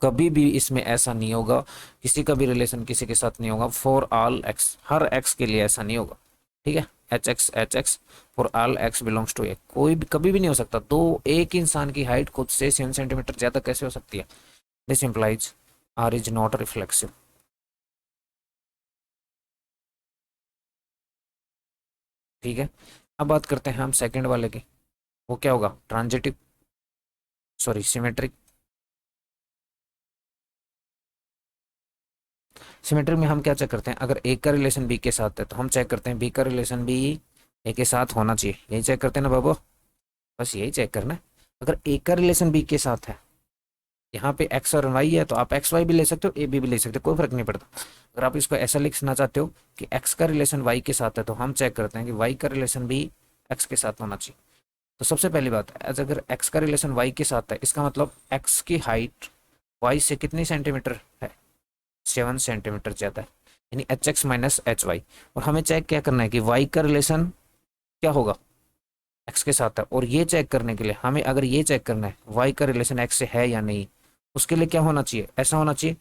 Speaker 1: कभी भी इसमें ऐसा नहीं होगा, किसी का भी रिलेशन किसी के साथ नहीं होगा। फॉर ऑल एक्स, हर एक्स के लिए ऐसा नहीं होगा। ठीक है, H X for all X belongs to A, कोई भी कभी भी नहीं हो सकता। तो एक इंसान की हाइट खुद से 7 सेंटीमीटर ज्यादा कैसे हो सकती है? This implies R is not reflexive. ठीक है, अब बात करते हैं हम सेकंड वाले की। वो क्या होगा? Transitive, sorry symmetric. सिमेट्रिक में हम क्या चेक करते हैं, अगर ए का रिलेशन बी के साथ है तो हम चेक करते हैं बी का रिलेशन भी ए के साथ होना चाहिए। यही चेक करते हैं ना बाबू, बस यही चेक करना है। अगर ए का रिलेशन बी के साथ है, यहाँ पे एक्स और वाई है, तो आप एक्स वाई भी ले सकते हो, ए बी भी ले सकते हो, कोई फर्क नहीं पड़ता। अगर आप इसको ऐसा लिखना चाहते हो कि एक्स का रिलेशन वाई के साथ है, तो हम चेक करते हैं कि वाई का रिलेशन भी एक्स के साथ होना चाहिए। तो सबसे पहली बात, अगर एक्स का रिलेशन वाई के साथ है, इसका मतलब एक्स की हाइट वाई से कितनी सेंटीमीटर है? 7 सेंटीमीटर ज्यादा है, यानी H X minus H Y. और हमें चेक क्या करना है कि वाई का रिलेशन क्या होगा? एक्स के साथ है। और ये चेक करने के लिए हमें, अगर ये चेक करना है वाई का रिलेशन एक्स से है या नहीं, उसके लिए क्या होना चाहिए? ऐसा होना चाहिए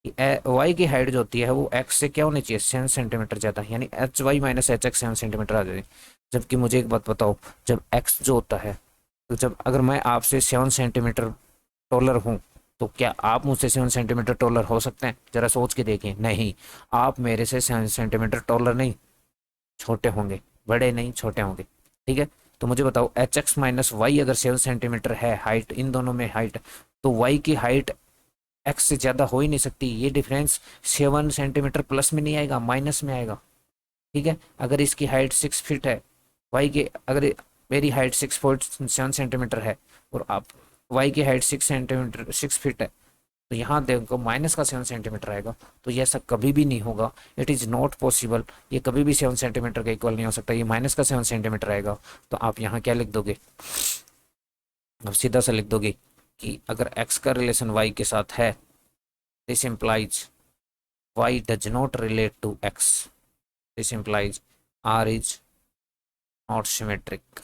Speaker 1: कि वाई की हाइट जो होती है वो एक्स से क्या होनी चाहिए? 7 सेंटीमीटर ज्यादा, यानी H Y minus H X 7 centimetre आ जाएगी। जबकि मुझे एक बात बताओ, जब एक्स जो होता है, तो जब अगर मैं आपसे 7 सेंटीमीटर टॉलर हूँ, तो क्या आप मुझसे 7 सेंटीमीटर टॉलर हो सकते हैं? जरा सोच के देखिए, नहीं। आप मेरे से 7 सेंटीमीटर टॉलर नहीं, छोटे होंगे, बड़े नहीं छोटे होंगे। ठीक है, तो मुझे बताओ एच एक्स माइनस वाई अगर 7 सेंटीमीटर है हाइट, इन दोनों में हाइट, तो वाई की हाइट एक्स से ज़्यादा हो ही नहीं सकती। ये डिफरेंस 7 सेंटीमीटर प्लस में नहीं आएगा, माइनस में आएगा। ठीक है, अगर इसकी हाइट 6 फीट है, वाई के अगर मेरी हाइट 6.7 सेंटीमीटर है और आप वाई की हाइट 6 सेंटीमीटर 6 फीट है, तो यहाँ देखो माइनस का 7 सेंटीमीटर आएगा। तो ये ऐसा कभी भी नहीं होगा, इट इज़ नॉट पॉसिबल। ये कभी भी 7 सेंटीमीटर का इक्वल नहीं हो सकता, ये माइनस का 7 सेंटीमीटर आएगा। तो आप यहाँ क्या लिख दोगे, अब सीधा सा लिख दोगे कि अगर x का रिलेशन y के साथ है, this implies y does not relate to x, this implies r is not symmetric.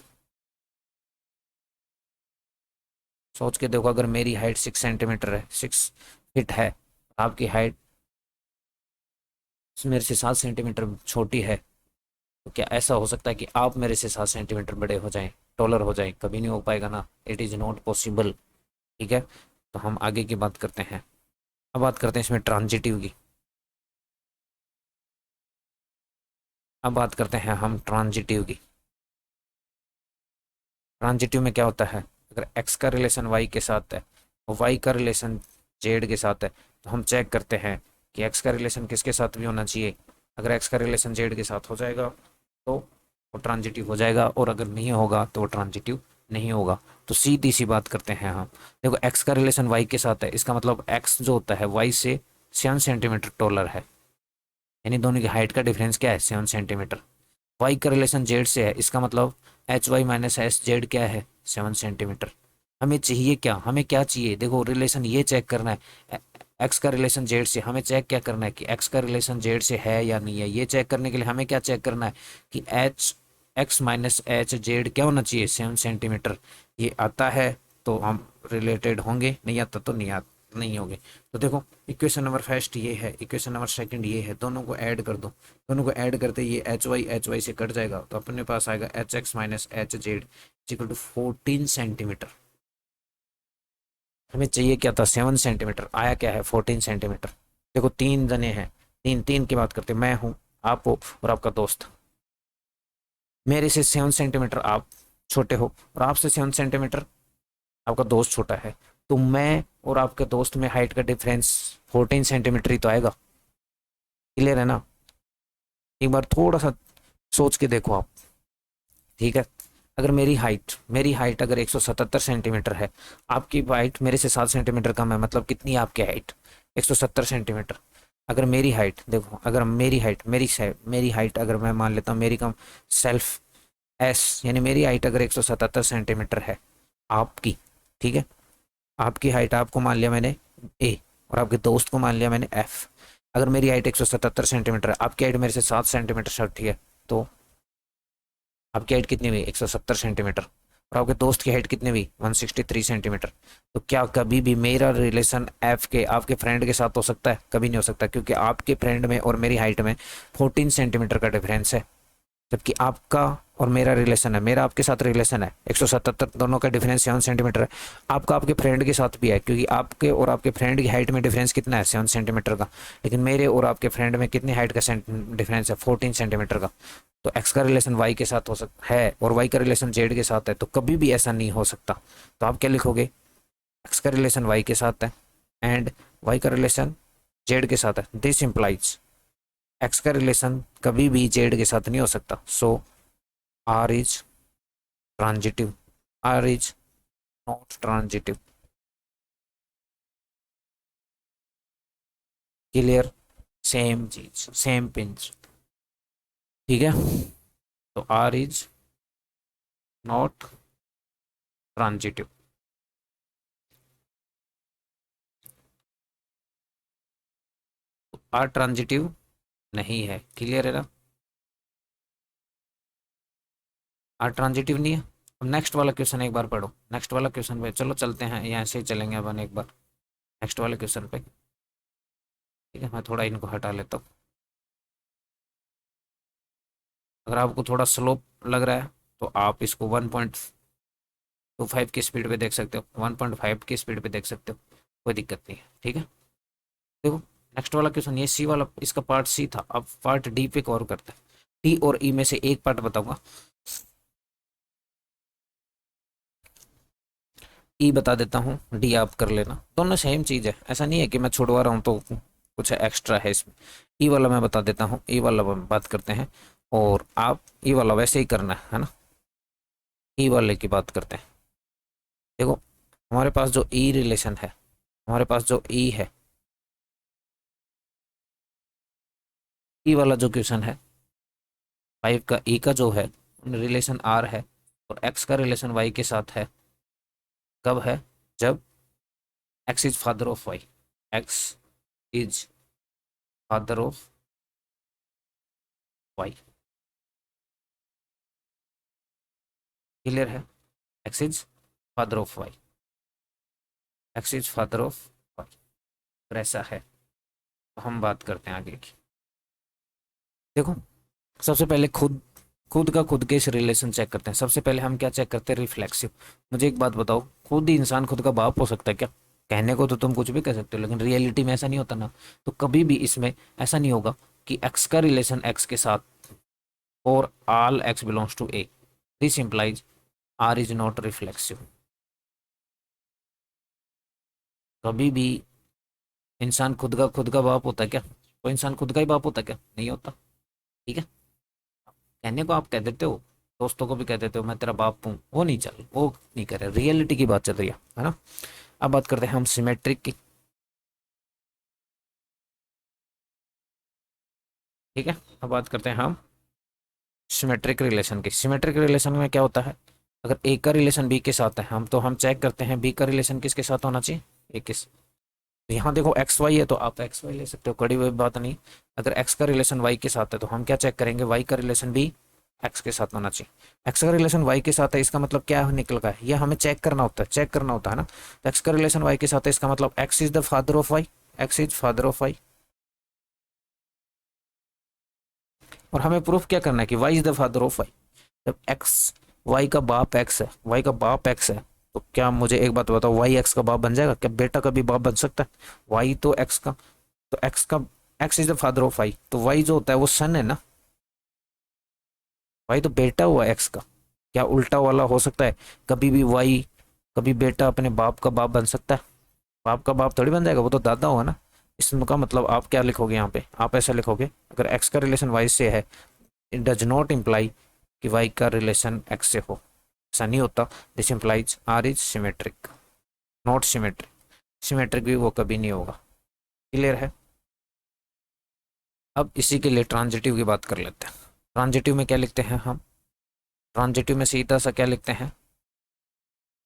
Speaker 1: सोच के देखो, अगर मेरी हाइट 6 सेंटीमीटर है, 6 फीट है, आपकी हाइट मेरे से 7 सेंटीमीटर छोटी है, तो क्या ऐसा हो सकता है कि आप मेरे से 7 सेंटीमीटर बड़े हो जाएं, टॉलर हो जाएं? कभी नहीं हो पाएगा ना, इट इज़ नॉट पॉसिबल। ठीक है, तो हम आगे की बात करते हैं। अब बात करते हैं इसमें ट्रांजिटिव की। अब बात करते हैं हम ट्रांजिटिव की। ट्रांजिटिव में क्या होता है, अगर x का रिलेशन y के साथ है और y का रिलेशन z के साथ है, तो हम चेक करते हैं कि x का रिलेशन किसके साथ भी होना चाहिए। अगर x का रिलेशन z के साथ हो जाएगा तो वो ट्रांजिटिव हो जाएगा, और अगर नहीं होगा तो वो ट्रांजिटिव नहीं होगा। तो सीधी सी बात करते हैं हम। देखो, x का रिलेशन y के साथ है, इसका मतलब x जो होता है y से 7 सेंटीमीटर टॉलर है, यानी दोनों की हाइट का डिफरेंस क्या है, 7 सेंटीमीटर। वाई का रिलेशन जेड से है, इसका मतलब H Y minus S Z क्या है, 7 सेंटीमीटर। हमें चाहिए क्या, हमें क्या चाहिए, देखो रिलेशन ये चेक करना है। एक्स का रिलेशन जेड से, हमें चेक क्या करना है कि एक्स का रिलेशन जेड से है या नहीं है। ये चेक करने के लिए हमें क्या चेक करना है कि H X minus H Z क्या होना चाहिए, 7 सेंटीमीटर। ये आता है तो हम रिलेटेड होंगे, नहीं आता तो नहीं होंगे। तो देखो, इक्वेशन नंबर फर्स्ट ये है, इक्वेशन नंबर सेकंड ये है, दोनों को ऐड कर दो। दोनों को ऐड करते ये एच वाई से कट जाएगा, तो अपने पास आएगा H X minus H Z equal to 14 centimetre. हमें चाहिए क्या था, 7 सेंटीमीटर, आया क्या है 14 सेंटीमीटर। देखो, तीन जने हैं, तीन तीन की बात करते, मैं हूँ, आप हो और आपका दोस्त। मेरे से 7 सेंटीमीटर आप छोटे हो, और आपसे 7 सेंटीमीटर आपका दोस्त छोटा है। तो मैं और आपके दोस्त में हाइट का डिफरेंस 14 सेंटीमीटर ही तो आएगा। क्लियर है ना? एक बार थोड़ा सा सोच के देखो आप। ठीक है, अगर मेरी हाइट अगर 177 सेंटीमीटर है, आपकी हाइट मेरे से 7 सेंटीमीटर कम है, मतलब कितनी है आपकी हाइट, 170 सेंटीमीटर। अगर मेरी हाइट देखो, अगर मेरी हाइट अगर मैं मान लेता हूँ मेरी कम सेल्फ एस, यानी मेरी हाइट अगर 177 सेंटीमीटर है आपकी, ठीक है, आपकी हाइट आपको मान लिया मैंने ए, और आपके दोस्त को मान लिया मैंने एफ। अगर मेरी हाइट 177 सेंटीमीटर है, आपकी हाइट मेरे से 7 सेंटीमीटर छोटी है, तो आपकी हाइट कितनी हुई, 170 सेंटीमीटर, और आपके दोस्त की हाइट कितनी हुई, 163 सेंटीमीटर। तो क्या कभी भी मेरा रिलेशन एफ के आपके फ्रेंड के साथ हो सकता है? कभी नहीं हो सकता, क्योंकि आपके फ्रेंड में और मेरी हाइट में 14 सेंटीमीटर का डिफरेंस है। जबकि आपका और मेरा रिलेशन है, मेरा आपके साथ रिलेशन है 177, दोनों का डिफरेंस 7 सेंटीमीटर है। आपका आपके फ्रेंड के साथ भी है, क्योंकि आपके और आपके फ्रेंड की हाइट में डिफरेंस कितना है, 7 सेंटीमीटर का। लेकिन मेरे और आपके फ्रेंड में कितनी हाइट का डिफरेंस है, 14 सेंटीमीटर का। तो एक्स का रिलेशन वाई के साथ हो सकता है और वाई का रिलेशन जेड के साथ है, तो कभी भी ऐसा नहीं हो सकता। तो आप क्या लिखोगे, एक्स का रिलेशन वाई के साथ है एंड वाई का रिलेशन जेड के साथ है, दिस इम्प्लाइज एक्स का रिलेशन कभी भी जेड के साथ नहीं हो सकता। So R is transitive, R is not transitive. Clear? Same चीज, सेम पिंच। ठीक है, तो R is not transitive. R transitive नहीं है। क्लियर है ना? आर ट्रांजिटिव नहीं है। अब नेक्स्ट वाला क्वेश्चन एक बार पढ़ो, नेक्स्ट वाला क्वेश्चन पे चलो चलते हैं, यहाँ से ही चलेंगे अपन एक बार नेक्स्ट वाले क्वेश्चन पे। ठीक है, मैं थोड़ा इनको हटा लेता हूँ। अगर आपको थोड़ा स्लोप लग रहा है तो आप इसको 1.25 की स्पीड पे देख सकते हो, 1.5 की स्पीड पे देख सकते हो, कोई दिक्कत नहीं है। ठीक है, देखो नेक्स्ट वाला क्वेश्चन, ये सी वाला, इसका पार्ट सी था। अब पार्ट डी पे कवर करते हैं। टी और ई में से एक पार्ट बताऊंगा। ई बता देता हूँ, डी आप कर लेना, दोनों सेम चीज़ है, ऐसा नहीं है कि मैं छुड़वा रहा हूँ तो कुछ एक्स्ट्रा है इसमें। ई वाला मैं बता देता हूँ, ई वाला बात करते हैं, और आप ई वाला वैसे ही करना है ना। ई वाले की बात करते हैं। देखो हमारे पास जो ई रिलेशन है, हमारे पास जो ई है, ई वाला जो क्वेश्चन है, 5 का ई का जो है रिलेशन आर है, और एक्स का रिलेशन वाई के साथ है। कब है? जब X is father of Y, X is father of Y. Clear है? X is father of Y, X is father of Y, अगर ऐसा है तो हम बात करते हैं आगे की। देखो सबसे पहले खुद खुद का खुद के इस रिलेशन चेक करते हैं। सबसे पहले हम क्या चेक करते हैं? रिफ्लेक्सिव। मुझे एक बात बताओ, खुद ही इंसान खुद का बाप हो सकता है क्या? कहने को तो तुम कुछ भी कह सकते हो, लेकिन रियलिटी में ऐसा नहीं होता ना। तो कभी भी इसमें ऐसा नहीं होगा कि एक्स का रिलेशन एक्स के साथ और all X belongs to A, this implies R is not reflexive. कभी भी इंसान खुद का बाप होता है क्या? कोई इंसान खुद का ही बाप होता है क्या? नहीं होता। ठीक है, कहने को आप कह देते हो, दोस्तों को भी कह देते हो मैं तेरा बाप हूँ, वो नहीं चल, वो नहीं कर रहे, रियलिटी की बात चल रही है ना। अब बात करते हैं हम सिमेट्रिक की। ठीक है, अब बात करते हैं हम सिमेट्रिक रिलेशन की। सिमेट्रिक रिलेशन में क्या होता है? अगर ए का रिलेशन बी के साथ है, हम चेक करते हैं बी का रिलेशन किसके साथ होना चाहिए? ए के। तो यहाँ देखो एक्स वाई है तो आप एक्स वाई ले सकते हो, कड़ी हुई बात नहीं। अगर एक्स का रिलेशन वाई के साथ है तो हम क्या चेक करेंगे? वाई का रिलेशन भी एक्स के साथ होना चाहिए। एक्स का रिलेशन वाई के साथ है, इसका मतलब क्या निकल का है? ये हमें चेक करना होता है, चेक करना होता है ना। तो एक्स का रिलेशन वाई के साथ है, इसका मतलब X is the father of Y, X is father of Y. और हमें प्रूफ क्या करना है कि Y is the father of Y. जब एक्स वाई का बाप एक्स है, वाई का बाप एक्स है, तो क्या मुझे एक बात बताओ, वाई एक्स का बाप बन जाएगा क्या? बेटा का भी बाप बन सकता है? वाई तो एक्स का, तो एक्स का, X is the father of Y, तो वाई जो होता है वो सन है ना। वाई तो बेटा हुआ एक्स का। क्या उल्टा वाला हो सकता है? कभी भी वाई, कभी बेटा अपने बाप का बाप बन सकता है? बाप का बाप थोड़ी बन जाएगा, वो तो दादा हुआ ना। इसका मतलब आप क्या लिखोगे यहाँ पे? आप ऐसा लिखोगे, अगर एक्स का रिलेशन वाई से है, इट डज नॉट इम्प्लाई कि वाई का रिलेशन एक्स से हो, ऐसा नहीं होता। This implies R is symmetric, not symmetric. Symmetric भी वो कभी नहीं होगा। क्लियर है? अब इसी के लिए ट्रांजिटिव की बात कर लेते हैं। ट्रांजिटिव में क्या लिखते हैं हम? ट्रांजिटिव में सीधा सा क्या लिखते हैं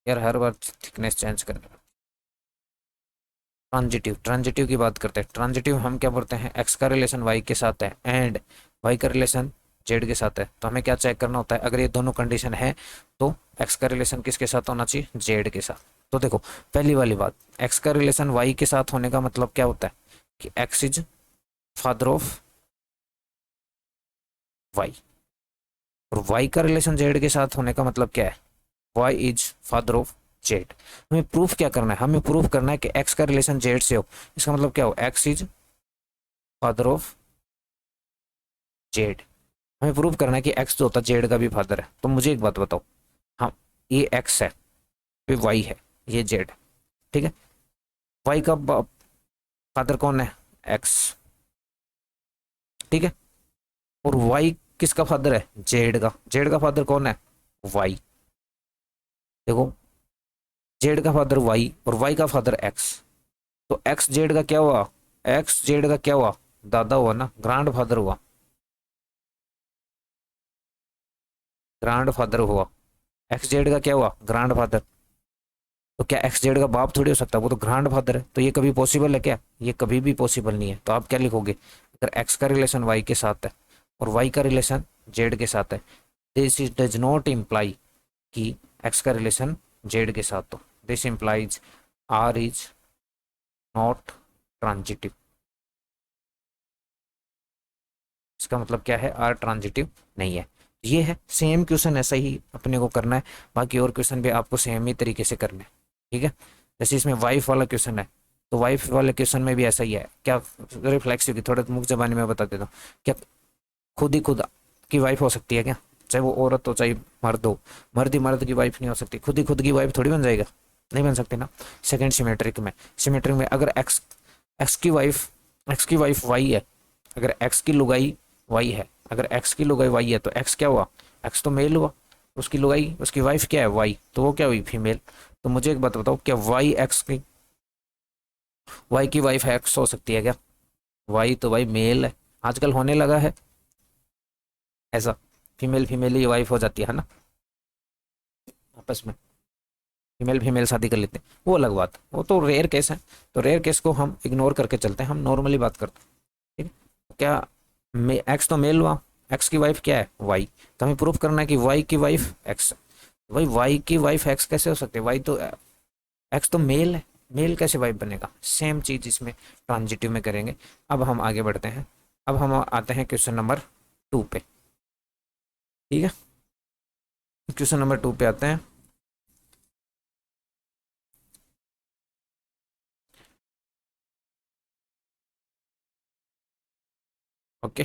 Speaker 1: यार, हर बार थिकनेस चेंज कर। ट्रांजिटिव, ट्रांजिटिव की बात करते हैं। ट्रांजिटिव हम क्या बोलते हैं? एक्स का रिलेशन वाई के साथ है एंड वाई का रिलेशन जेड के साथ है, तो हमें क्या चेक करना होता है? अगर ये दोनों कंडीशन है तो एक्स का रिलेशन किसके साथ होना चाहिए? जेड के साथ। तो देखो पहली वाली बात, एक्स का रिलेशन वाई के साथ होने का मतलब क्या होता है? कि X is father of Y, और वाई का रिलेशन जेड के साथ होने का मतलब क्या है? Y is father of Z. हमें प्रूफ क्या करना है? हमें प्रूफ करना है कि एक्स का रिलेशन जेड से हो, इसका मतलब क्या हो? X is father of Z. हमें प्रूव करना है कि एक्स जो होता है जेड का भी फादर है। तो मुझे एक बात बताओ, हाँ ये एक्स है, ये वाई है, ये जेड है, ठीक है। वाई का फादर कौन है? एक्स, ठीक है। और वाई किसका फादर है? जेड का। जेड का फादर कौन है? वाई। देखो जेड का फादर वाई और वाई का फादर एक्स, तो एक्स जेड का क्या हुआ? एक्स जेड का क्या हुआ? दादा हुआ ना, ग्रांड फादर हुआ, ग्रांड फादर हुआ। एक्स जेड का क्या हुआ? Grand father. तो क्या एक्स जेड का बाप थोड़ी हो सकता है, वो तो ग्रांड फादर है। तो ये कभी पॉसिबल है क्या? ये कभी भी पॉसिबल नहीं है। तो आप क्या लिखोगे? अगर एक्स का रिलेशन वाई के साथ है और वाई का रिलेशन जेड के साथ है, this is does not imply कि एक्स का रिलेशन जेड के साथ हो। This implies R is not transitive. इसका मतलब क्या है? आर ट्रांजिटिव नहीं है। ये है सेम क्वेश्चन, ऐसा ही अपने को करना है। बाकी और क्वेश्चन भी आपको सेम ही तरीके से करने हैं, ठीक है। जैसे इसमें वाइफ वाला क्वेश्चन है, तो वाइफ वाले क्वेश्चन में भी ऐसा ही है। क्या रिफ्लेक्सिव की थोड़ा मुख जबानी में बता देता हूँ। क्या खुद ही खुद की वाइफ हो सकती है क्या? चाहे वो औरत हो चाहे मर्द हो, मर्द ही मर्द की वाइफ नहीं हो सकती। खुद ही खुद की वाइफ थोड़ी बन जाएगा। नहीं बन सकते ना। सेकंड सिमेट्रिक में अगर एक्स की वाइफ वाई है, अगर एक्स की लुगाई वाई है, अगर एक्स की लुगाई वाई है तो एक्स क्या हुआ, एक्स तो मेल हुआ, उसकी लुगाई उसकी वाइफ क्या है वाई, तो वो क्या हुई फीमेल। तो मुझे एक बात बताओ, क्या वाई की वाइफ एक्स हो सकती है क्या? वाई तो भाई मेल है, आजकल होने लगा है ऐसा, फीमेल फीमेल ही वाइफ हो जाती है ना, आपस में फीमेल फीमेल शादी कर लेते हैं, वो अलग बात, वो तो रेयर केस है। तो रेयर केस को हम इग्नोर करके चलते हैं, हम नॉर्मली बात करते हैं। ठीक है, क्या एक्स तो मेल हुआ, एक्स की वाइफ क्या है वाई, तो हमें प्रूफ करना है कि वाई की वाइफ एक्स है। भाई वाई की वाइफ एक्स कैसे हो सकती है, वाई तो एक्स तो मेल है, मेल कैसे वाइफ बनेगा। सेम चीज इसमें ट्रांजिटिव में करेंगे। अब हम आगे बढ़ते हैं, अब हम आते हैं क्वेश्चन नंबर 2 पे। ठीक है, क्वेश्चन नंबर 2 पे आते हैं। ओके,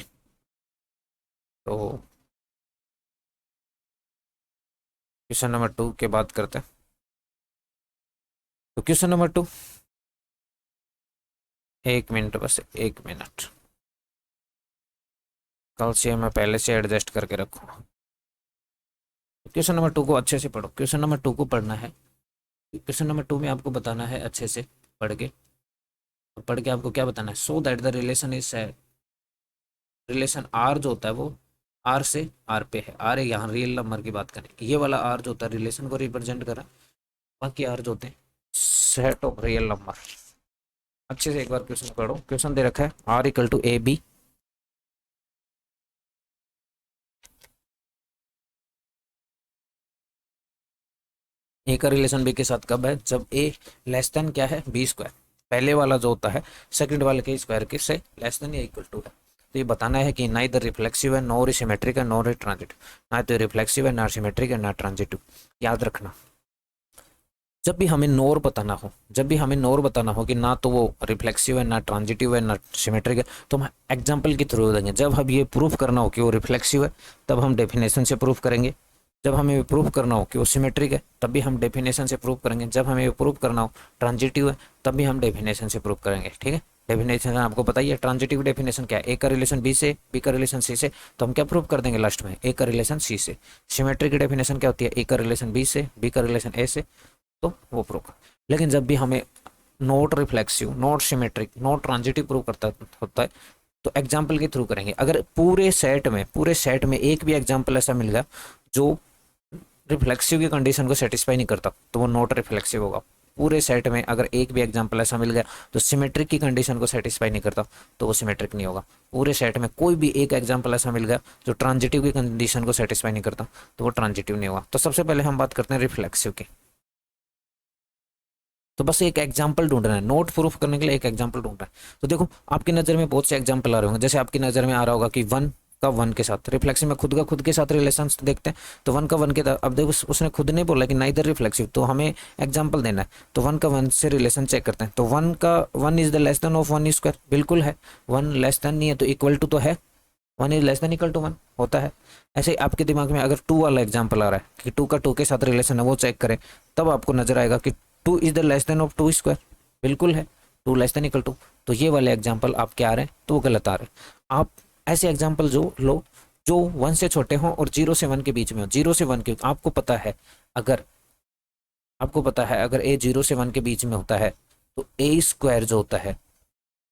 Speaker 1: तो क्वेश्चन नंबर 2 के बात करते हैं। तो क्वेश्चन नंबर 2, 1 मिनट, बस 1 मिनट, कल से मैं पहले से एडजस्ट करके रखूँगा। क्वेश्चन नंबर 2 को अच्छे से पढ़ो, क्वेश्चन नंबर 2 को पढ़ना है। क्वेश्चन नंबर 2 में आपको बताना है अच्छे से पढ़ के आपको क्या बताना है, so that the relation is, relation R जो होता है वो आर से आर पे है, आर है यहाँ रियल नंबर की बात करें, ये वाला आर जो होता है रिलेशन को रिप्रेजेंट कर रहा है, बाकी आर जो होते हैं सेट ऑफ रियल नंबर। अच्छे से एक बार क्वेश्चन पढ़ो, क्वेश्चन दे रखा है R equal to A B, A का रिलेशन बी के साथ कब है, जब ए लेस देन क्या है बी स्क्वायर, पहले वाला जो होता है सेकंड वाले के स्क्वायर के से लेस देन या इक्वल टू है। तो ये बताना है कि ना इधर रिफ्लेक्सिव है, नॉर सिमेट्रिक है, नॉर ट्रांजिटिव, ना तो रिफ्लेक्सिव है, ना सिमेट्रिक है, ना ट्रांजिटिव। याद रखना, जब भी हमें नोर बताना हो, जब भी हमें नोर बताना हो कि ना तो वो रिफ्लेक्सिव है, ना ट्रांजिटिव है, ना सिमेट्रिक है, तो हम एग्जाम्पल के थ्रू देंगे। जब हम ये प्रूफ करना हो कि वो रिफ्लेक्सिव है, तब हम डेफिनेशन से प्रूफ करेंगे। जब हमें प्रूफ करना हो कि वो सिमेट्रिक है, तब भी हम डेफिनेशन से प्रूफ करेंगे। जब हमें प्रूफ करना हो ट्रांजिटिव है, तब भी हम डेफिनेशन से प्रूफ करेंगे। ठीक है, डेफिनेशन आपको पता ही है, ट्रांजिटिव डेफिनेशन क्या है, ए का रिलेशन बी से, बी का रिलेशन सी से, तो हम क्या प्रूफ कर देंगे लास्ट में, ए का रिलेशन सी से। सिमेट्रिक की डेफिनेशन क्या होती है, ए का रिलेशन बी से, बी का रिलेशन ए से, तो वो प्रूव कर। लेकिन जब भी हमें not reflexive, not symmetric, not transitive prove करता होता है, तो एग्जाम्पल के थ्रू करेंगे। अगर पूरे सेट में एक भी एग्जाम्पल ऐसा मिल गया जो रिफ्लेक्सिव की कंडीशन को सेटिस्फाई नहीं करता, तो वो नॉट रिफ्लेक्सिव होगा। पूरे सेट में अगर एक भी एग्जाम्पल ऐसा मिल गया तो सिमेट्रिक की कंडीशन को सेटिस्फाई नहीं करता, तो वो सिमेट्रिक नहीं होगा। पूरे सेट में कोई भी एक एग्जाम्पल ऐसा मिल गया जो ट्रांजिटिव की कंडीशन को सेटिस्फाई नहीं करता, तो वो ट्रांजिटिव नहीं होगा। तो सबसे पहले हम बात करते हैं रिफ्लेक्सिव की। तो बस एक एग्जाम्पल ढूंढना है, नोट प्रूफ करने के लिए एक एग्जाम्पल ढूंढना है। तो देखो आपकी नज़र में बहुत से एग्जाम्पल आ रहे होंगे, जैसे आपकी नज़र में आ रहा होगा कि वन का वन के साथ रिफ्लेक्सिव में खुद के साथ रिलेशन देखते हैं, तो वन का वन के साथ, अब देखो उसने खुद नहीं बोला कि ना इधर रिफ्लेक्सिव, तो हमें एग्जाम्पल देना है। तो वन का वन से रिलेशन चेक करते हैं, तो वन का one is the less than of one square, बिल्कुल है। वन लेस देन नहीं है तो इक्वल टू तो है, one is less than equal to one होता है। ऐसे ही आपके दिमाग में अगर टू वाला एग्जाम्पल आ रहा है कि टू का टू के साथ रिलेशन है, वो चेक करें, तब आपको नजर आएगा कि two is the less than of two square, बिल्कुल है, two less than equal to. तो ये वाले एग्जाम्पल आप क्या आ रहे हैं, तो वो गलत आ रहे हैं। आप ऐसे एग्जाम्पल जो लो जो वन से छोटे हों और जीरो से वन के बीच में हो, जीरो से वन के, अगर आपको पता है अगर ए जीरो से वन के बीच में होता है, तो ए स्क्वायर जो होता है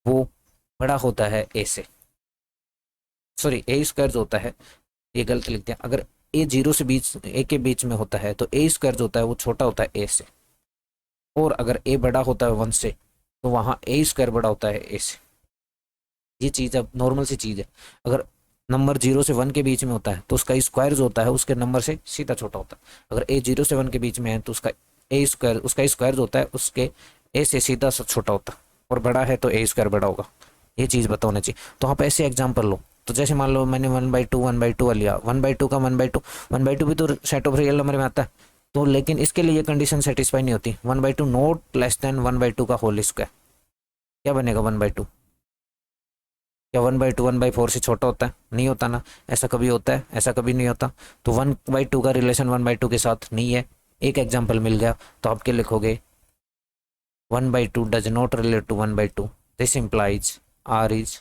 Speaker 1: वो बड़ा होता है ए से, सॉरी ए स्क्वायर जो होता है, ये गलत लिख दिया, अगर ए जीरो से बीच ए के बीच में होता है तो ए स्क्वायर जो होता है वो छोटा होता है ए से, और अगर ए बड़ा होता है वन से, तो वहाँ ए स्क्वायर बड़ा होता है ए से। ये चीज़ अब नॉर्मल सी चीज़ है। अगर नंबर जीरो से वन के बीच में होता है तो उसका स्क्वायर जो होता है उसके नंबर से सीधा छोटा होता है। अगर ए जीरो से वन के बीच में है तो उसका स्क्वायर जो होता है उसके ए से सीधा सा छोटा होता है, और बड़ा है तो ए स्क्वायर बड़ा होगा। ये चीज़ पता होना चाहिए। तो आप ऐसे एग्जाम्पल लो, तो जैसे मान लो मैंने 1/2 लिया, 1/2 का 1/2, 1/2 भी तो सेट ऑफ रियल नंबर में आता है। तो लेकिन इसके लिए ये कंडीशन सेटिस्फाई नहीं होती, 1/2 नॉट लेस देन 1/2 का होल स्क्वायर, क्या बनेगा 1/2, क्या 1/2 1/4 से छोटा होता है, नहीं होता ना। ऐसा कभी होता है, ऐसा कभी नहीं होता। तो 1/2 का रिलेशन 1/2 के साथ नहीं है, एक एग्जाम्पल मिल गया तो आप क्या लिखोगे, 1/2 does not relate to 1/2, this implies R is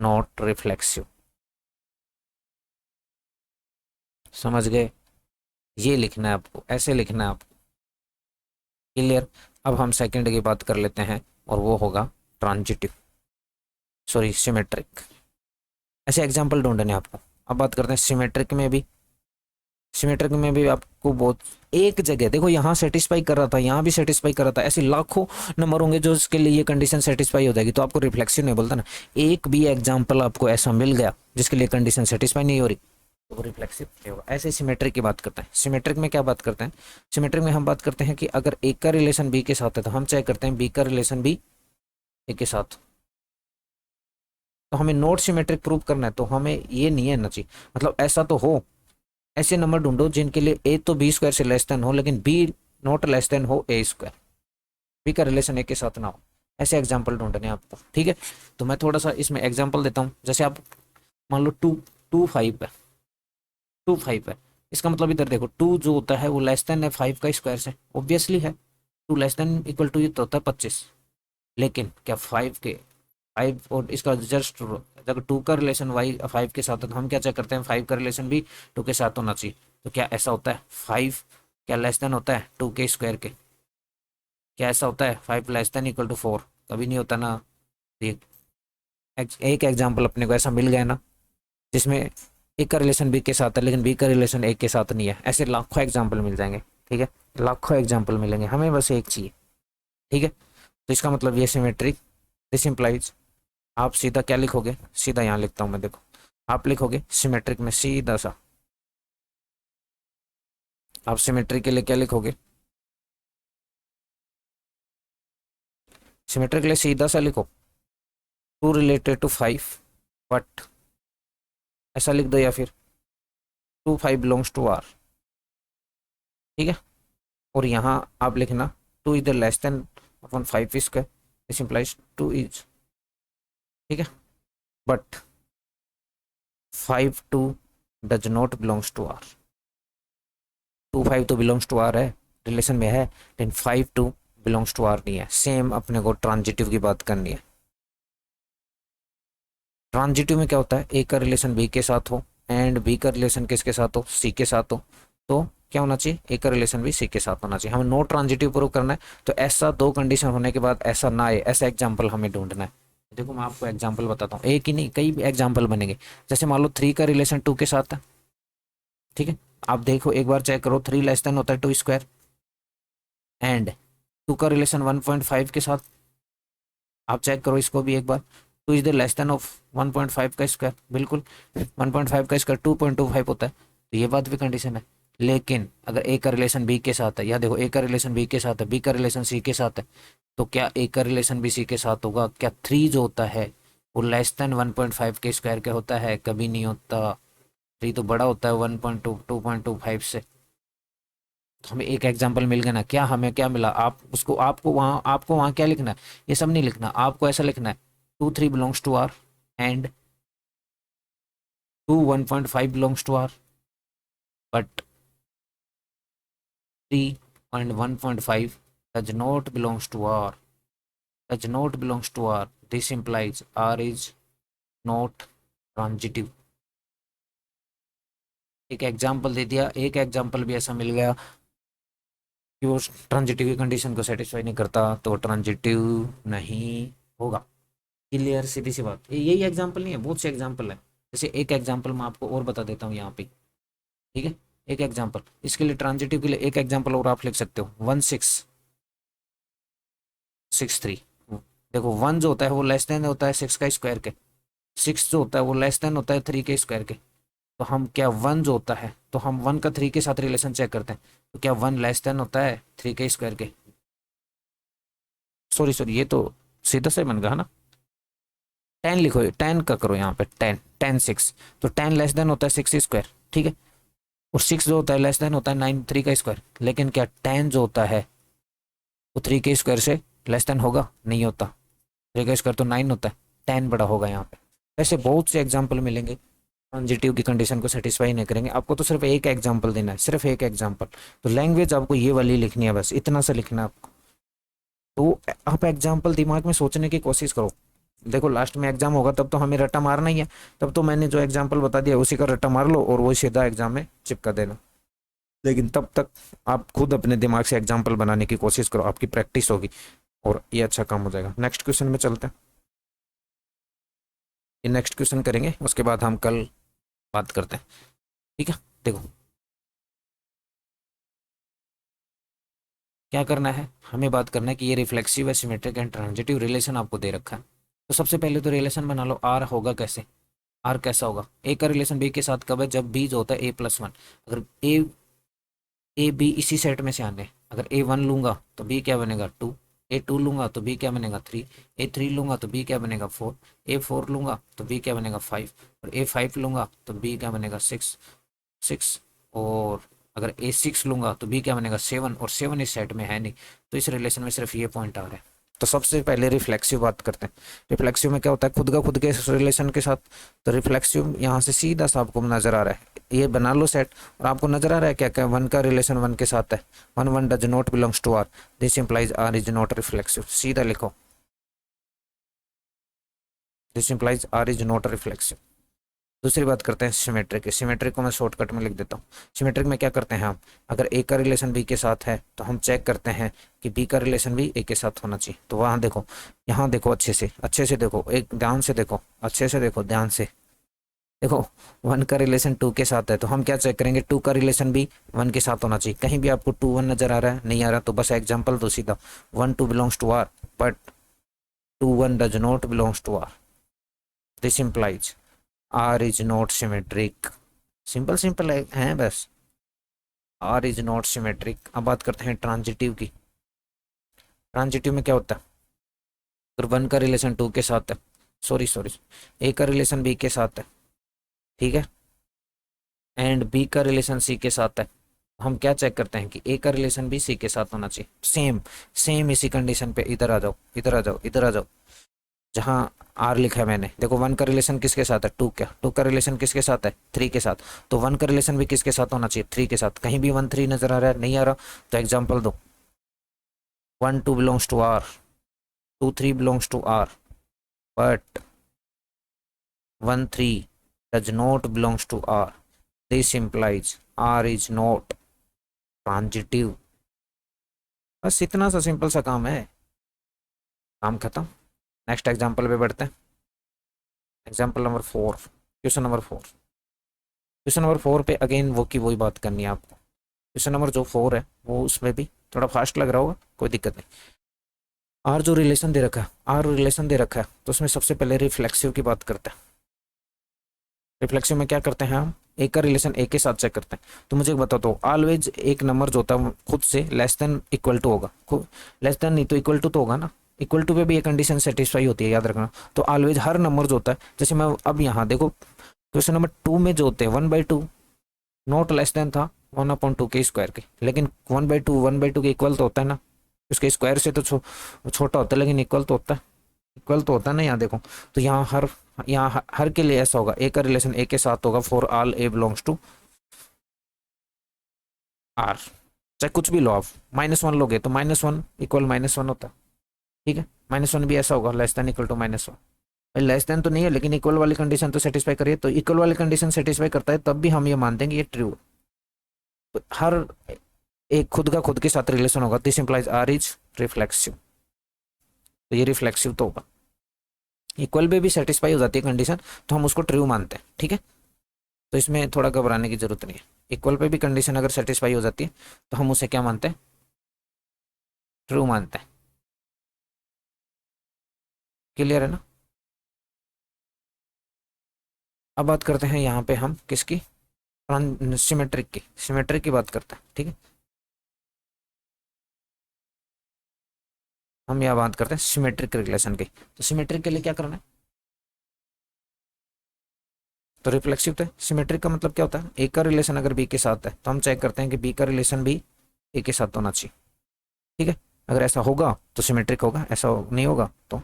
Speaker 1: not reflexive. समझ गए? ये लिखना है आपको, ऐसे लिखना है आपको। क्लियर? अब हम सेकंड की बात कर लेते हैं और वो होगा ट्रांजिटिव, सॉरी सिमेट्रिक। ऐसे एग्जाम्पल ढूंढने हैं आपको। अब बात करते हैं सिमेट्रिक में भी। सिमेट्रिक में भी आपको बहुत, एक जगह देखो यहाँ सेटिस्फाई कर रहा था, यहाँ भी सेटिस्फाई कर रहा था, ऐसे लाखों नंबर होंगे जो इसके लिए ये कंडीशन सेटिस्फाई हो जाएगी, तो आपको रिफ्लेक्सिव नहीं बोलता ना। एक भी एग्जाम्पल आपको ऐसा मिल गया जिसके लिए कंडीशन सेटिस्फाई नहीं हो रही तो वो रिफ्लेक्सिव नहीं होगा। ऐसे सिमेट्रिक की बात करते हैं। सिमेट्रिक में क्या बात करते हैं? सिमेट्रिक में हम बात करते हैं कि अगर ए का रिलेशन बी के साथ है तो हम चेक करते हैं बी का रिलेशन भी ए के साथ। तो हमें नॉट सिमेट्रिक प्रूव करना है, तो हमें ये नहीं है ना चाहिए, मतलब ऐसा तो हो, ऐसे नंबर ढूंढो जिनके लिए ए तो बी स्क्वायर से लेस देन हो लेकिन बी नॉट लेस देन हो ए स्क्वायर, बी का रिलेशन ए के साथ ना हो। ऐसे एग्जाम्पल ढूंढने हैं आपको, ठीक है? तो मैं थोड़ा सा इसमें एग्जाम्पल देता हूँ। जैसे आप मान लो 2 5 है, 2 5 है, इसका मतलब इधर देखो 2 जो होता है वो लेस देन है 5 का स्क्वायर से, ऑब्वियसली है। 2 लेस देन इक्वल टू ये तो होता है 25, लेकिन क्या 5 और इसका जस्ट, अगर 2 का रिलेशन वाई 5 के साथ है तो हम क्या चेक करते हैं 5 का रिलेशन भी 2 के साथ होना चाहिए। तो क्या ऐसा होता है 5 क्या लेस देन होता है 2 के स्क्वायर के? क्या ऐसा होता है 5 लेस देन इक्वल टू 4? कभी नहीं होता ना। एक एक एग्जाम्पल अपने को ऐसा मिल गया ना जिसमें ए का रिलेशन बी के साथ है लेकिन बी का रिलेशन ए के साथ नहीं है। ऐसे लाखों एग्जाम्पल मिल जाएंगे, ठीक है? लाखों एग्जाम्पल मिलेंगे, हमें बस एक चाहिए, ठीक है? तो इसका मतलब ये सिमेट्रिक, दिस इंप्लाइज, आप सीधा क्या लिखोगे, सीधा यहाँ लिखता हूँ मैं, देखो आप लिखोगे सिमेट्रिक में सीधा सा, आप सिमेट्रिक के लिए क्या लिखोगे, सिमेट्रिक के लिए सीधा सा लिखो 2 रिलेटेड टू 5 बट, ऐसा लिख दो, या फिर 2 5 बिलोंग्स टू आर, ठीक है? और यहाँ आप लिखना 2 is the less than upon 5 square, this implies 2 is, ठीक है? But 5 2 does not belongs to R. 2 5 तो बिलोंग्स टू आर है, रिलेशन में है, लेकिन 5 2 बिलोंग्स टू आर नहीं है। सेम अपने को ट्रांजिटिव की बात करनी है। ट्रांजिटिव में क्या होता है, ए का रिलेशन बी के साथ हो एंड बी का रिलेशन किसके साथ हो, सी के साथ हो, तो क्या होना चाहिए, ए का रिलेशन भी सी के साथ होना चाहिए। हमें नो ट्रांजिटिव प्रूव करना है, तो ऐसा दो कंडीशन होने के बाद ऐसा ना आए, ऐसा एग्जाम्पल हमें ढूंढना है। देखो मैं आपको एग्जाम्पल बताता हूँ, एक ही नहीं कई एग्जाम्पल बनेंगे। जैसे मान लो 3 का रिलेशन 2 के साथ है, ठीक है? आप देखो एक बार चेक करो, 3 लेस देन होता है 2 स्क्वायर, एंड 2 का रिलेशन 1.5 के साथ, आप चेक करो इसको भी एक बार, 2 is the less than of 1.5 का स्क्वायर, बिल्कुल 1.5 का स्क्वायर 2.25 होता है, तो ये बात भी कंडीशन है। लेकिन अगर ए का रिलेशन बी के साथ है, या देखो ए का रिलेशन बी के साथ है, बी का रिलेशन सी के साथ है, तो क्या ए का रिलेशन बी सी के साथ होगा? क्या 3 जो होता है वो लेस देन 1.5 के स्क्वायर का होता है? कभी नहीं होता। 3 तो बड़ा होता है 1.2 2.25 से। तो हमें एक एग्जाम्पल मिल गया ना, क्या हमें क्या मिला, आप उसको आपको वहाँ क्या लिखना है, ये सब नहीं लिखना, आपको ऐसा लिखना है 2 3 belongs to R and 2 1.5 belongs to R, but 3 and 1.5 does not belongs to R, does not belongs to R, this implies R is not transitive। एक एग्जाम्पल दे दिया, एक एग्जाम्पल भी ऐसा मिल गया कि वो ट्रांजिटिव की कंडीशन को सेटिस्फाई नहीं करता, तो ट्रांजिटिव नहीं होगा। क्लियर? सीधी सी बात, यही एग्जाम्पल नहीं है, बहुत से एग्जाम्पल है। जैसे एक एग्जाम्पल मैं आपको और बता देता हूँ यहाँ पे, ठीक है? एक एग्जाम्पल इसके लिए, ट्रांजिटिव के लिए एक एग्जाम्पल और आप लिख सकते हो, 1663। देखो 1 जो होता है वो लेस देन होता है 6 का स्क्वायर के, 6 जो होता है वो लेस देन होता है 3 के स्क्वायर के। तो हम क्या 1 जो होता है, तो हम 1 का 3 के साथ रिलेशन चेक करते हैं, तो क्या 1 लेस देन होता है 3 के स्क्वायर के? सॉरी सॉरी, ये तो सीधा से बन गया ना, 10 लिखो, 10 का करो यहाँ पे, 10 तो 10 लेस देन होता है 6 स्क्वायर, ठीक है? और 6 जो होता है लेस देन होता है 9 3 का स्क्वायर। लेकिन क्या 10 जो होता है वो 3 के स्क्वायर से लेस देन होगा? नहीं होता, 3 का स्क्वायर तो 9 होता है, 10 बड़ा होगा यहाँ पे। ऐसे बहुत से एग्जाम्पल मिलेंगे, ट्रांजिटिव की कंडीशन को सेटिस्फाई नहीं करेंगे। आपको तो सिर्फ एक एग्जांपल देना है, सिर्फ एक एग्जांपल। तो लैंग्वेज आपको ये वाली लिखनी है, बस इतना सा लिखना है आपको। तो आप एग्जाम्पल दिमाग में सोचने की कोशिश करो। देखो लास्ट में एग्जाम होगा तब तो हमें रट्टा मारना ही है, तब तो मैंने जो एग्जाम्पल बता दिया उसी का रट्टा मार लो और वो सीधा एग्जाम में चिपका देना। लेकिन तब तक आप खुद अपने दिमाग से एग्जाम्पल बनाने की कोशिश करो, आपकी प्रैक्टिस होगी और ये अच्छा काम हो जाएगा। नेक्स्ट क्वेश्चन में चलते हैं। ये नेक्स्ट क्वेश्चन करेंगे, उसके बाद हम कल बात करते हैं, ठीक है। देखो क्या करना है, हमें बात करना है कि ये रिफ्लेक्सिव है, सिमेट्रिक एंड ट्रांजिटिव रिलेशन आपको दे रखा है। तो सबसे पहले तो रिलेशन बना लो। आर होगा कैसे, आर कैसा होगा, ए का रिलेशन बी के साथ कब है, जब बी जो होता है A+1। अगर ए बी इसी सेट में से आने, अगर A1 लूंगा तो बी क्या बनेगा 2, A2 लूंगा तो बी क्या बनेगा 3, A3 लूंगा तो बी क्या बनेगा 4, A4 लूंगा तो बी क्या बनेगा 5, और A5 लूंगा तो बी क्या बनेगा 6, और अगर A6 लूंगा तो बी क्या बनेगा 7, और 7 इस सेट में है नहीं, तो इस रिलेशन में सिर्फ ये पॉइंट आ रहा है। तो सबसे पहले रिफ्लेक्सिव बात करते हैं। रिफ्लेक्सिव में क्या होता है, खुद के रिलेशन के साथ। तो रिफ्लेक्सिव यहाँ से सीधा सा आपको नजर आ रहा है, ये बना लो सेट, और आपको नजर आ रहा है क्या क्या, वन का रिलेशन वन के साथ है, one one does not belongs to R, this implies R is not reflexive. सीधा लिखो, this implies R is not reflexive. दूसरी बात करते हैं सिमेट्रिक की। सिमेट्रिक को मैं शॉर्टकट में लिख देता हूँ। सिमेट्रिक में क्या करते हैं हम, अगर ए का रिलेशन बी के साथ है तो हम चेक करते हैं कि बी का रिलेशन भी ए के साथ होना चाहिए। तो वहाँ देखो, यहाँ देखो, अच्छे से देखो, एक ध्यान से देखो, अच्छे से देखो, ध्यान से देखो। वन का रिलेशन टू के साथ है तो हम क्या चेक करेंगे, टू का रिलेशन भी वन के साथ होना चाहिए। कहीं भी आपको 2 1 नजर आ रहा है, नहीं आ रहा, तो बस एग्जाम्पल दो सीधा, 1 2 belongs to R but 2 1 does not belongs to R, this implies R is not symmetric. Simple simple है बस, आर इज नॉट सिमेट्रिक। अब बात करते हैं ट्रांजिटिव की। ट्रांजिटिव में क्या होता है, अगर वन का रिलेशन टू के साथ है, सॉरी ए का रिलेशन बी के साथ है, ठीक है, एंड बी का रिलेशन सी के साथ है, हम क्या चेक करते हैं कि ए का रिलेशन भी सी के साथ होना चाहिए। सेम सेम इसी कंडीशन पे इधर आ जाओ, इधर आ जाओ, इधर आ जाओ, जहाँ आर लिखा है मैंने। देखो वन का रिलेशन किसके साथ है, टू क्या, टू का रिलेशन किसके साथ है, थ्री के साथ, तो वन का रिलेशन भी किसके साथ होना चाहिए, थ्री के साथ। कहीं भी 1 3 नजर आ रहा है, नहीं आ रहा, तो एग्जाम्पल दो, 1 2 belongs to R, 2 3 belongs to R but 1 3 does not belongs to R, this implies R is not transitive. बस इतना सा सिंपल सा काम है, काम खत्म। नेक्स्ट एग्जाम्पल पे बढ़ते हैं। Example number 4, question number 4। Question number 4 पे अगेन वो की वही बात करनी है आपको। क्वेश्चन नंबर जो 4 है वो उसमें भी थोड़ा फास्ट लग रहा होगा, कोई दिक्कत नहीं। आर जो रिलेशन दे रखा है, आर रिलेशन दे रखा है, तो उसमें सबसे पहले रिफ्लेक्सिव की बात करते हैं। रिफ्लेक्सिव में क्या करते हैं हम, ए का रिलेशन ए के साथ चेक करते हैं। तो मुझे एक बता दो, ऑलवेज एक नंबर जो होता है खुद से लेस देन इक्वल टू होगा, लेस देन नहीं तो इक्वल टू तो होगा ना, इक्वल टू पे भी ये कंडीशन सेटिस्फाई होती है, याद रखना। तो ऑलवेज हर नंबर जो होता है, जैसे मैं अब यहाँ देखो क्वेश्चन नंबर 2 में जो होते हैं 1/2 नॉट लेस देन था 1/2 के स्क्वायर के, लेकिन 1/2 के इक्वल तो होता है ना, उसके स्क्वायर से तो छोटा होता है लेकिन इक्वल तो होता है, इक्वल तो होता है ना। यहाँ देखो, तो यहाँ हर के लिए ऐसा होगा, ए का रिलेशन ए के साथ होगा for all A belongs to R, चाहे कुछ भी लो आप। -1 लोगे तो -1 इक्वल -1 होता है, ठीक है। -1 भी ऐसा होगा, less than equal to -1। Less than तो नहीं है लेकिन इक्वल वाली कंडीशन तो सेटिस्फाई करिए, तो इक्वल वाली कंडीशन सेटिस्फाई करता है तब भी हम ये मानते हैं कि ये ट्रू है। तो हर एक खुद का खुद के साथ रिलेशन होगा, this implies R is reflexive. तो ये रिफ्लेक्सिव तो होगा। इक्वल पे भी सेटिस्फाई हो जाती है कंडीशन तो हम उसको ट्रू मानते हैं, ठीक है। तो इसमें थोड़ा घबराने की जरूरत नहीं है। इक्वल पे भी कंडीशन अगर सेटिस्फाई हो जाती है तो हम उसे क्या मानते हैं, ट्रू मानते हैं। क्लियर है ना। अब बात करते हैं यहाँ पे हम किसकी, सिमेट्रिक की बात करते हैं, ठीक है। हम यहाँ बात करते हैं सिमेट्रिक रिलेशन की। तो सिमेट्रिक के लिए क्या करना है, तो रिफ्लेक्सिव थे। सिमेट्रिक का मतलब क्या होता है, ए का रिलेशन अगर बी के साथ है तो हम चेक करते हैं कि बी का रिलेशन भी ए के साथ होना चाहिए, ठीक है। अगर ऐसा होगा तो सिमेट्रिक होगा, ऐसा नहीं होगा तो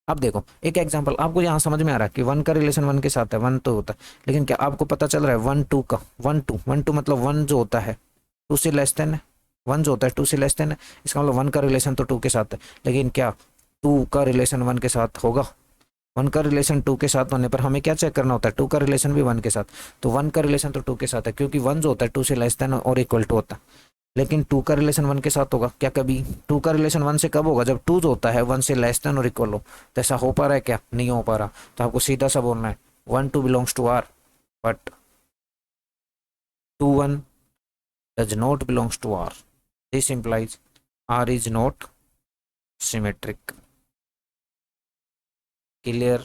Speaker 1: अब देखो एक एग्जांपल आपको यहाँ समझ में आ रहा है कि वन का रिलेशन वन के साथ है, वन तो होता है, लेकिन क्या आपको पता चल रहा है वन टू का, वन टू मतलब वन जो होता है टू से लेस देन है, वन जो होता है टू से लेस देन है, इसका मतलब वन का रिलेशन तो टू के साथ है, लेकिन क्या टू का रिलेशन वन के साथ होगा? वन का रिलेशन टू के साथ होने पर हमें क्या चेक करना होता है, टू का रिलेशन भी वन के साथ, तो वन का रिलेशन तो टू के साथ है क्योंकि वन जो होता है टू से लेस देन और इक्वल टू होता है, लेकिन टू का रिलेशन वन के साथ होगा क्या कभी? टू का रिलेशन वन से कब होगा? जब टू जो होता है वन से लेस देन और इक्वल हो। तो ऐसा हो पा रहा है क्या? नहीं हो पा रहा। तो आपको सीधा सा बोलना है one two belongs to R but two one does not belongs to R, this implies R is not symmetric. Clear?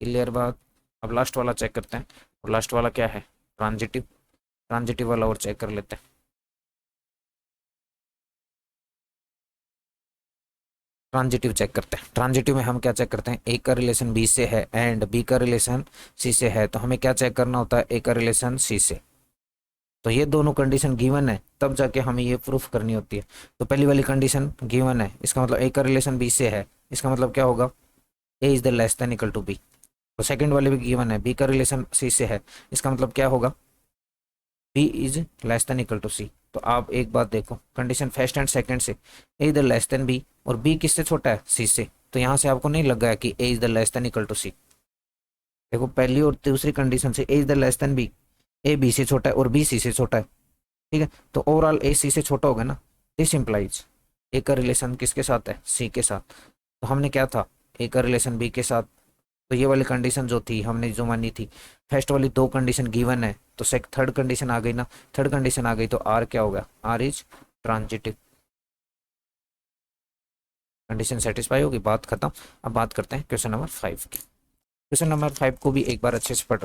Speaker 1: Clear बात। अब लास्ट वाला चेक करते हैं, और लास्ट वाला क्या है? ट्रांजिटिव। ट्रांजिटिव वाला और चेक कर लेते हैं। ट्रांजिटिव चेक करते हैं। ट्रांजिटिव में हम क्या चेक करते हैं? ए का रिलेशन बी से है एंड बी का रिलेशन सी से है, तो हमें क्या चेक करना होता है? ए का रिलेशन सी से। तो ये दोनों कंडीशन गिवन है तब जाके हमें ये प्रूफ करनी होती है। तो पहली वाली कंडीशन गिवन है, इसका मतलब ए का रिलेशन बी से है, इसका मतलब क्या होगा? A is the less than equal to B. तो सेकंड वाली भी गिवन है, बी का रिलेशन सी से है, इसका मतलब क्या होगा? B is less than equal to C. तो आप एक बात देखो, कंडीशन फर्स्ट एंड सेकंड से A is the less than B और बी किससे छोटा है? सी से, तो यहाँ से आपको नहीं लग गया कि A is the less than equal to C. देखो पहली और दूसरी कंडीशन से A is the less than B, A B से छोटा है और बी सी से छोटा है, ठीक है, तो ओवरऑल ए सी से छोटा होगा ना। दिस इंप्लाइज ए का रिलेशन किसके साथ है? सी के साथ। तो हमने क्या था? ए का रिलेशन बी के साथ। तो ये वाली कंडीशन जो थी हमने जो मानी थी, फर्स्ट वाली दो कंडीशन गिवन है, तो थर्ड कंडीशन आ गई ना। थर्ड कंडीशन आ गई तो आर क्या होगा? R is transitive. Condition satisfy होगी, बात खत्म। अब बात करते हैं क्वेश्चन नंबर 5 की। क्वेश्चन नंबर 5 को भी एक बार अच्छे से पढ़।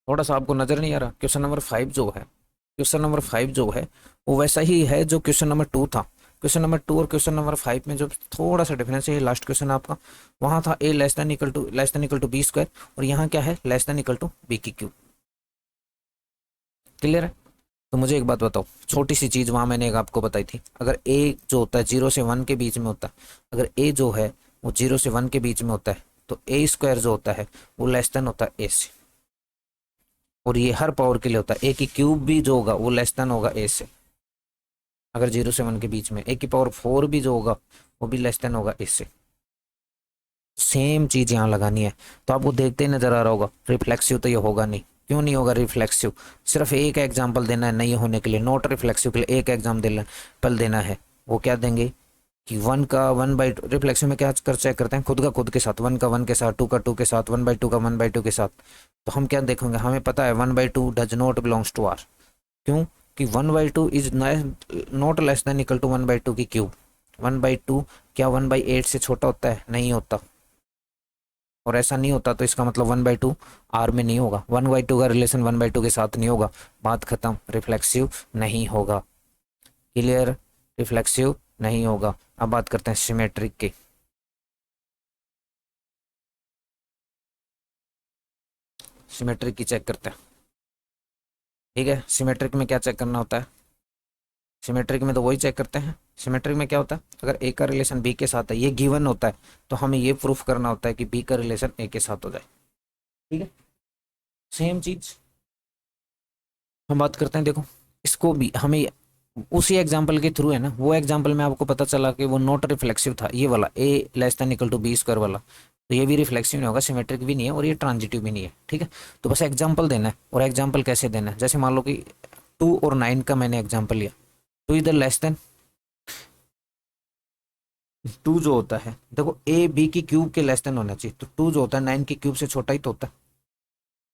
Speaker 1: थोड़ा सा आपको नजर नहीं आ रहा? क्वेश्चन नंबर 5 जो है, क्वेश्चन नंबर 5 जो है वो वैसा ही है जो क्वेश्चन नंबर 2 था। क्वेश्चन नंबर 2 और क्वेश्चन नंबर 5 में जो थोड़ा सा डिफरेंस है, ये लास्ट क्वेश्चन आपका, वहां था A less than equal to B square, और यहाँ क्या है? Less than equal to B की क्यूब। क्लियर है? तो मुझे एक बात बताओ, छोटी सी चीज वहां मैंने एक आपको बताई थी, अगर ए जो होता है 0 से 1 के बीच में होता है, अगर ए जो है वो 0 से 1 के बीच में होता है, तो ए स्क्वायर जो होता है वो लेस देन होता है ए से। और ये हर पावर के लिए होता है, ए की क्यूब भी जो होगा वो लेस देन होगा ए से। अगर 0 से 1 के बीच में ए की पावर 4 भी जो होगा वो भी लेस देन होगा ए से। सेम चीज यहाँ लगानी है। तो आपको देखते ही नजर आ रहा होगा रिफ्लेक्सिव तो ये होगा नहीं। क्यों नहीं होगा रिफ्लेक्सिव? सिर्फ एक एग्जाम्पल देना है नहीं होने के लिए, नॉट रिफ्लेक्सिव के लिए एक एग्जाम्पल देना है। वो क्या देंगे कि वन का 1/2 रिफ्लेक्सिव में क्या कर चेक करते हैं? खुद का खुद के साथ, वन का वन के साथ, टू का टू के साथ, 1/2 का 1/2 के साथ। तो हम क्या देखेंगे? हमें पता है 1/2 does not belongs to R. क्यों? कि 1/2 is not less than equal to 1/2 की क्यूब। 1/2 क्या 1/8 से छोटा होता है? नहीं होता। और ऐसा नहीं होता तो इसका मतलब 1/2 आर में नहीं होगा, 1/2 का रिलेशन 1/2 के साथ नहीं होगा। बात खत्म, रिफ्लेक्सिव नहीं होगा। क्लियर? रिफ्लेक्सिव नहीं होगा। अब बात करते हैं सिमेट्रिक की। सिमेट्रिक की चेक करते हैं। ठीक है, सिमेट्रिक में क्या चेक करना होता है? सिमेट्रिक में तो वही चेक करते हैं। सिमेट्रिक में क्या होता है? अगर ए का रिलेशन बी के साथ है, ये गिवन होता है, तो हमें ये प्रूफ करना होता है कि बी का रिलेशन ए के साथ हो जाए। ठीक है, सेम चीज हम बात करते हैं। देखो इसको भी हमें उसी एग्जाम्पल के थ्रू है ना, वो एग्जाम्पल में आपको पता चला कि वो नॉट रिफ्लेक्सिव था, ये वाला A less than equal to B square वाला, तो ये भी रिफ्लेक्सिव नहीं होगा, सिमेट्रिक भी नहीं है और ये ट्रांजिटिव भी नहीं है। ठीक है, तो बस एग्जाम्पल देना है। और एग्जाम्पल कैसे देना है? जैसे मान लो कि 2 और 9 का मैंने एग्जाम्पल लिया, टू इधर लेस देन, टू जो होता है देखो ए बी की क्यूब के लेस देन होना चाहिए, तो टू जो होता है 9 की क्यूब से छोटा ही तो होता है।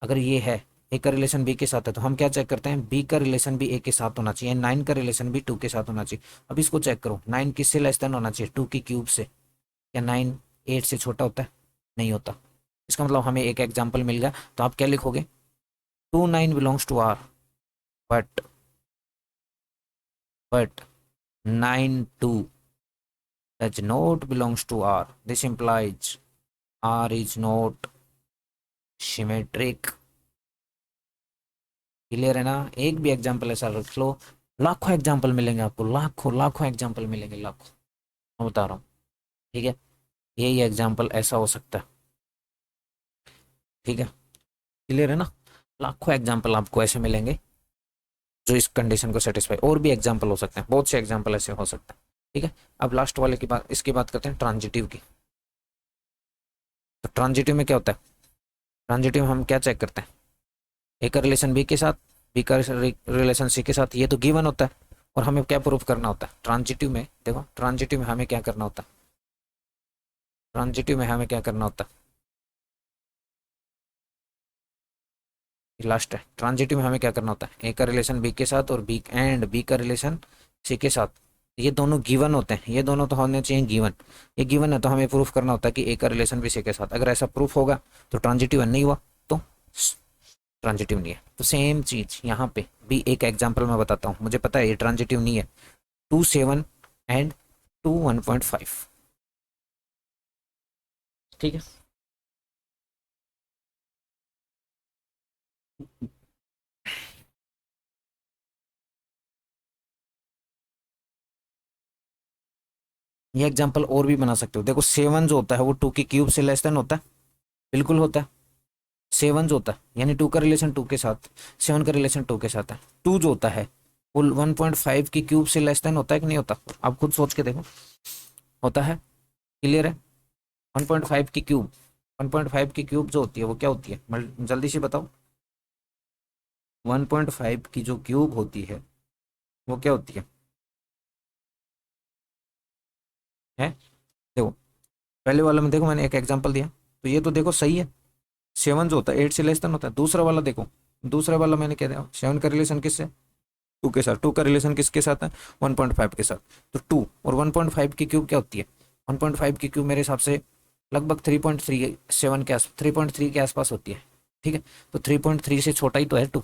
Speaker 1: अगर ये है ए का रिलेशन बी के साथ है, तो हम क्या चेक करते हैं? बी का रिलेशन भी ए के साथ होना चाहिए, 9 का रिलेशन भी 2 के साथ होना चाहिए। अब इसको चेक करो, 9 किससे लेस देन होना चाहिए? 2 की क्यूब से। क्या 9 8 से छोटा होता है? नहीं होता। इसका मतलब हमें एक एग्जाम्पल मिल गया। तो आप क्या लिखोगे? 2 9 belongs to R but 9 2 does not belongs to R. This implies R is not symmetric. Clear है ना? एक भी एग्जाम्पल ऐसा रख लो, लाखों एग्जाम्पल मिलेंगे आपको, लाखों लाखों एग्जाम्पल मिलेंगे, लाखों, मैं बता रहा हूँ। ठीक है, यही एग्जाम्पल ऐसा हो सकता है। ठीक है, क्लियर है ना? लाखों एग्जाम्पल आपको ऐसे मिलेंगे जो इस कंडीशन को सेटिस्फाई, और भी एग्जाम्पल हो सकते हैं, बहुत से एग्जाम्पल ऐसे हो सकते हैं। ठीक है, अब लास्ट वाले की बात, इसकी बात करते हैं ट्रांजिटिव की। तो ट्रांजिटिव में क्या होता है? ट्रांजिटिव में हम क्या चेक करते हैं? ए का रिलेशन बी के साथ, बी का रिलेशन सी के साथ, ये तो गिवन होता है। और हमें क्या प्रूफ करना होता है ट्रांजिटिव में? देखो, ट्रांजिटिव में हमें क्या करना होता है? ट्रांजिटिव में हमें क्या करना होता है? लास्ट है, ट्रांजिटिव में हमें क्या करना होता है? ए का रिलेशन बी के साथ और बी का रिलेशन सी के साथ, ये दोनों गिवन होते हैं, ये दोनों तो होने चाहिए गिवन। ये गिवन है तो हमें प्रूफ करना होता है कि ए का रिलेशन भी सी के साथ। अगर ऐसा प्रूफ होगा तो ट्रांजिटिव है, नहीं हुआ तो ट्रांजिटिव नहीं है। तो सेम चीज यहाँ पे भी एक एग्जांपल मैं बताता हूँ, मुझे पता है ये ट्रांजिटिव नहीं है। 2 7 एंड 2 1.5। ठीक है, ये एग्जांपल और भी बना सकते हो। देखो, 7 जो होता है वो 2 की क्यूब से लेस देन होता है, बिल्कुल होता है। 7 जो होता है यानी 2 का रिलेशन 2 के साथ, 7 का रिलेशन 2 के साथ है। 2 जो होता है वो 1.5 की क्यूब से लेस देन होता है कि नहीं होता? आप खुद सोच के देखो, होता है। क्लियर है? 1.5 की क्यूब, 1.5 की क्यूब जो होती है वो क्या होती है? जल्दी से बताओ। 1.5 की जो क्यूब होती है वो क्या होती है? देखो, पहले वाला में देखो मैंने एक एग्जांपल दिया, तो ये तो देखो सही है। 7 जो होता है 8 से लेस देन होता है। दूसरा वाला देखो, दूसरा वाला मैंने क्या दिया? 7 का रिलेशन किससे? 2 के साथ। 2 का रिलेशन किसके साथ है? 1.5 के साथ। तो 2 और 1.5 की क्यूब क्या होती है? 1.5 की क्यूब मेरे हिसाब से लगभग 3.37 के आस 3.3 के आसपास होती है। ठीक है, तो 3.3 से छोटा ही तो है 2।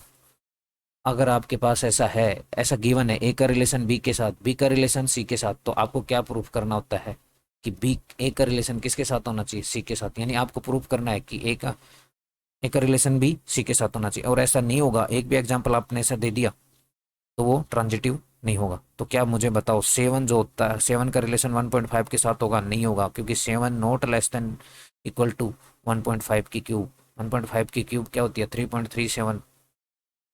Speaker 1: अगर आपके पास ऐसा है, ऐसा गिवन है, ए का रिलेशन बी के साथ, बी का रिलेशन सी के साथ, तो आपको क्या प्रूफ करना होता है कि बी ए का रिलेशन किसके साथ होना चाहिए? सी के साथ। यानी आपको प्रूफ करना है कि ए का रिलेशन भी सी के साथ होना चाहिए। और ऐसा नहीं होगा, एक भी एग्जाम्पल आपने ऐसा दे दिया तो वो ट्रांजिटिव नहीं होगा। तो क्या मुझे बताओ, 7 जो होता है, 7 का रिलेशन 1.5 के साथ होगा? नहीं होगा, क्योंकि 7 not less than equal to 1.5 की क्यूब। 1.5 की क्यूब क्या होती है? 3.37।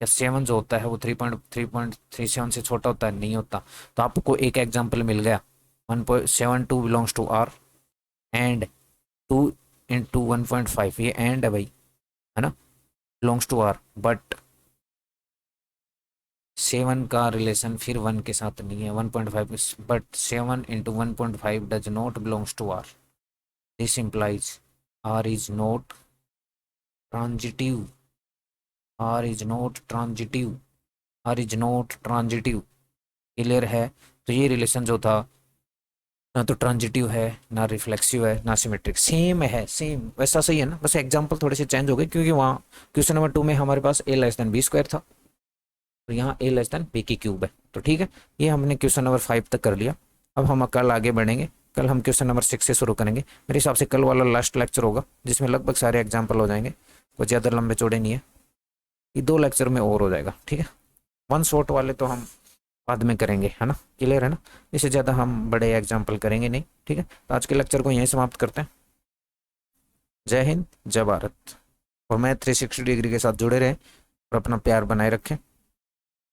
Speaker 1: या 7 जो होता है वो 3.37 से छोटा होता है? नहीं होता। तो आपको एक एग्जाम्पल मिल गया, 1.72 बिलोंग्स टू आर एंड 2 × 1.5, ये एंड है भाई, है ना, बिलोंग्स टू आर। बट 7 का रिलेशन फिर 1 के साथ नहीं है, 1.5। But 7 × 1.5 does not belongs to R. This implies R is not transitive. R is not transitive. R is not transitive. Clear है? तो ये रिलेशन जो था, ना तो ट्रांजिटिव है, ना रिफ्लेक्सिव है, ना सिमेट्रिक, सेम है, सेम वैसा सही है ना। बस एग्जांपल थोड़े से चेंज हो गए, क्योंकि वहाँ क्वेश्चन नंबर 2 में हमारे पास ए लेस देन बी स्क्वायर था, तो यहाँ ए लेस देन बी की क्यूब है। तो ठीक है, ये हमने क्वेश्चन नंबर 5 तक कर लिया। अब हम कल आगे बढ़ेंगे। कल हम क्वेश्चन नंबर 6 से शुरू करेंगे। मेरे हिसाब से कल वाला लास्ट लेक्चर होगा, जिसमें लगभग सारे एग्जाम्पल हो जाएंगे, कुछ ज़्यादा लंबे चौड़े नहीं है। ये 2 लेक्चर में और हो जाएगा। ठीक है, वन शॉट वाले तो हम बाद में करेंगे, है ना? क्लियर है ना? इससे ज़्यादा हम बड़े एग्जाम्पल करेंगे नहीं। ठीक है, तो आज के लेक्चर को यहीं समाप्त करते हैं। जय हिंद, जय भारत। और मैं 360 डिग्री के साथ जुड़े रहें और अपना प्यार बनाए रखें।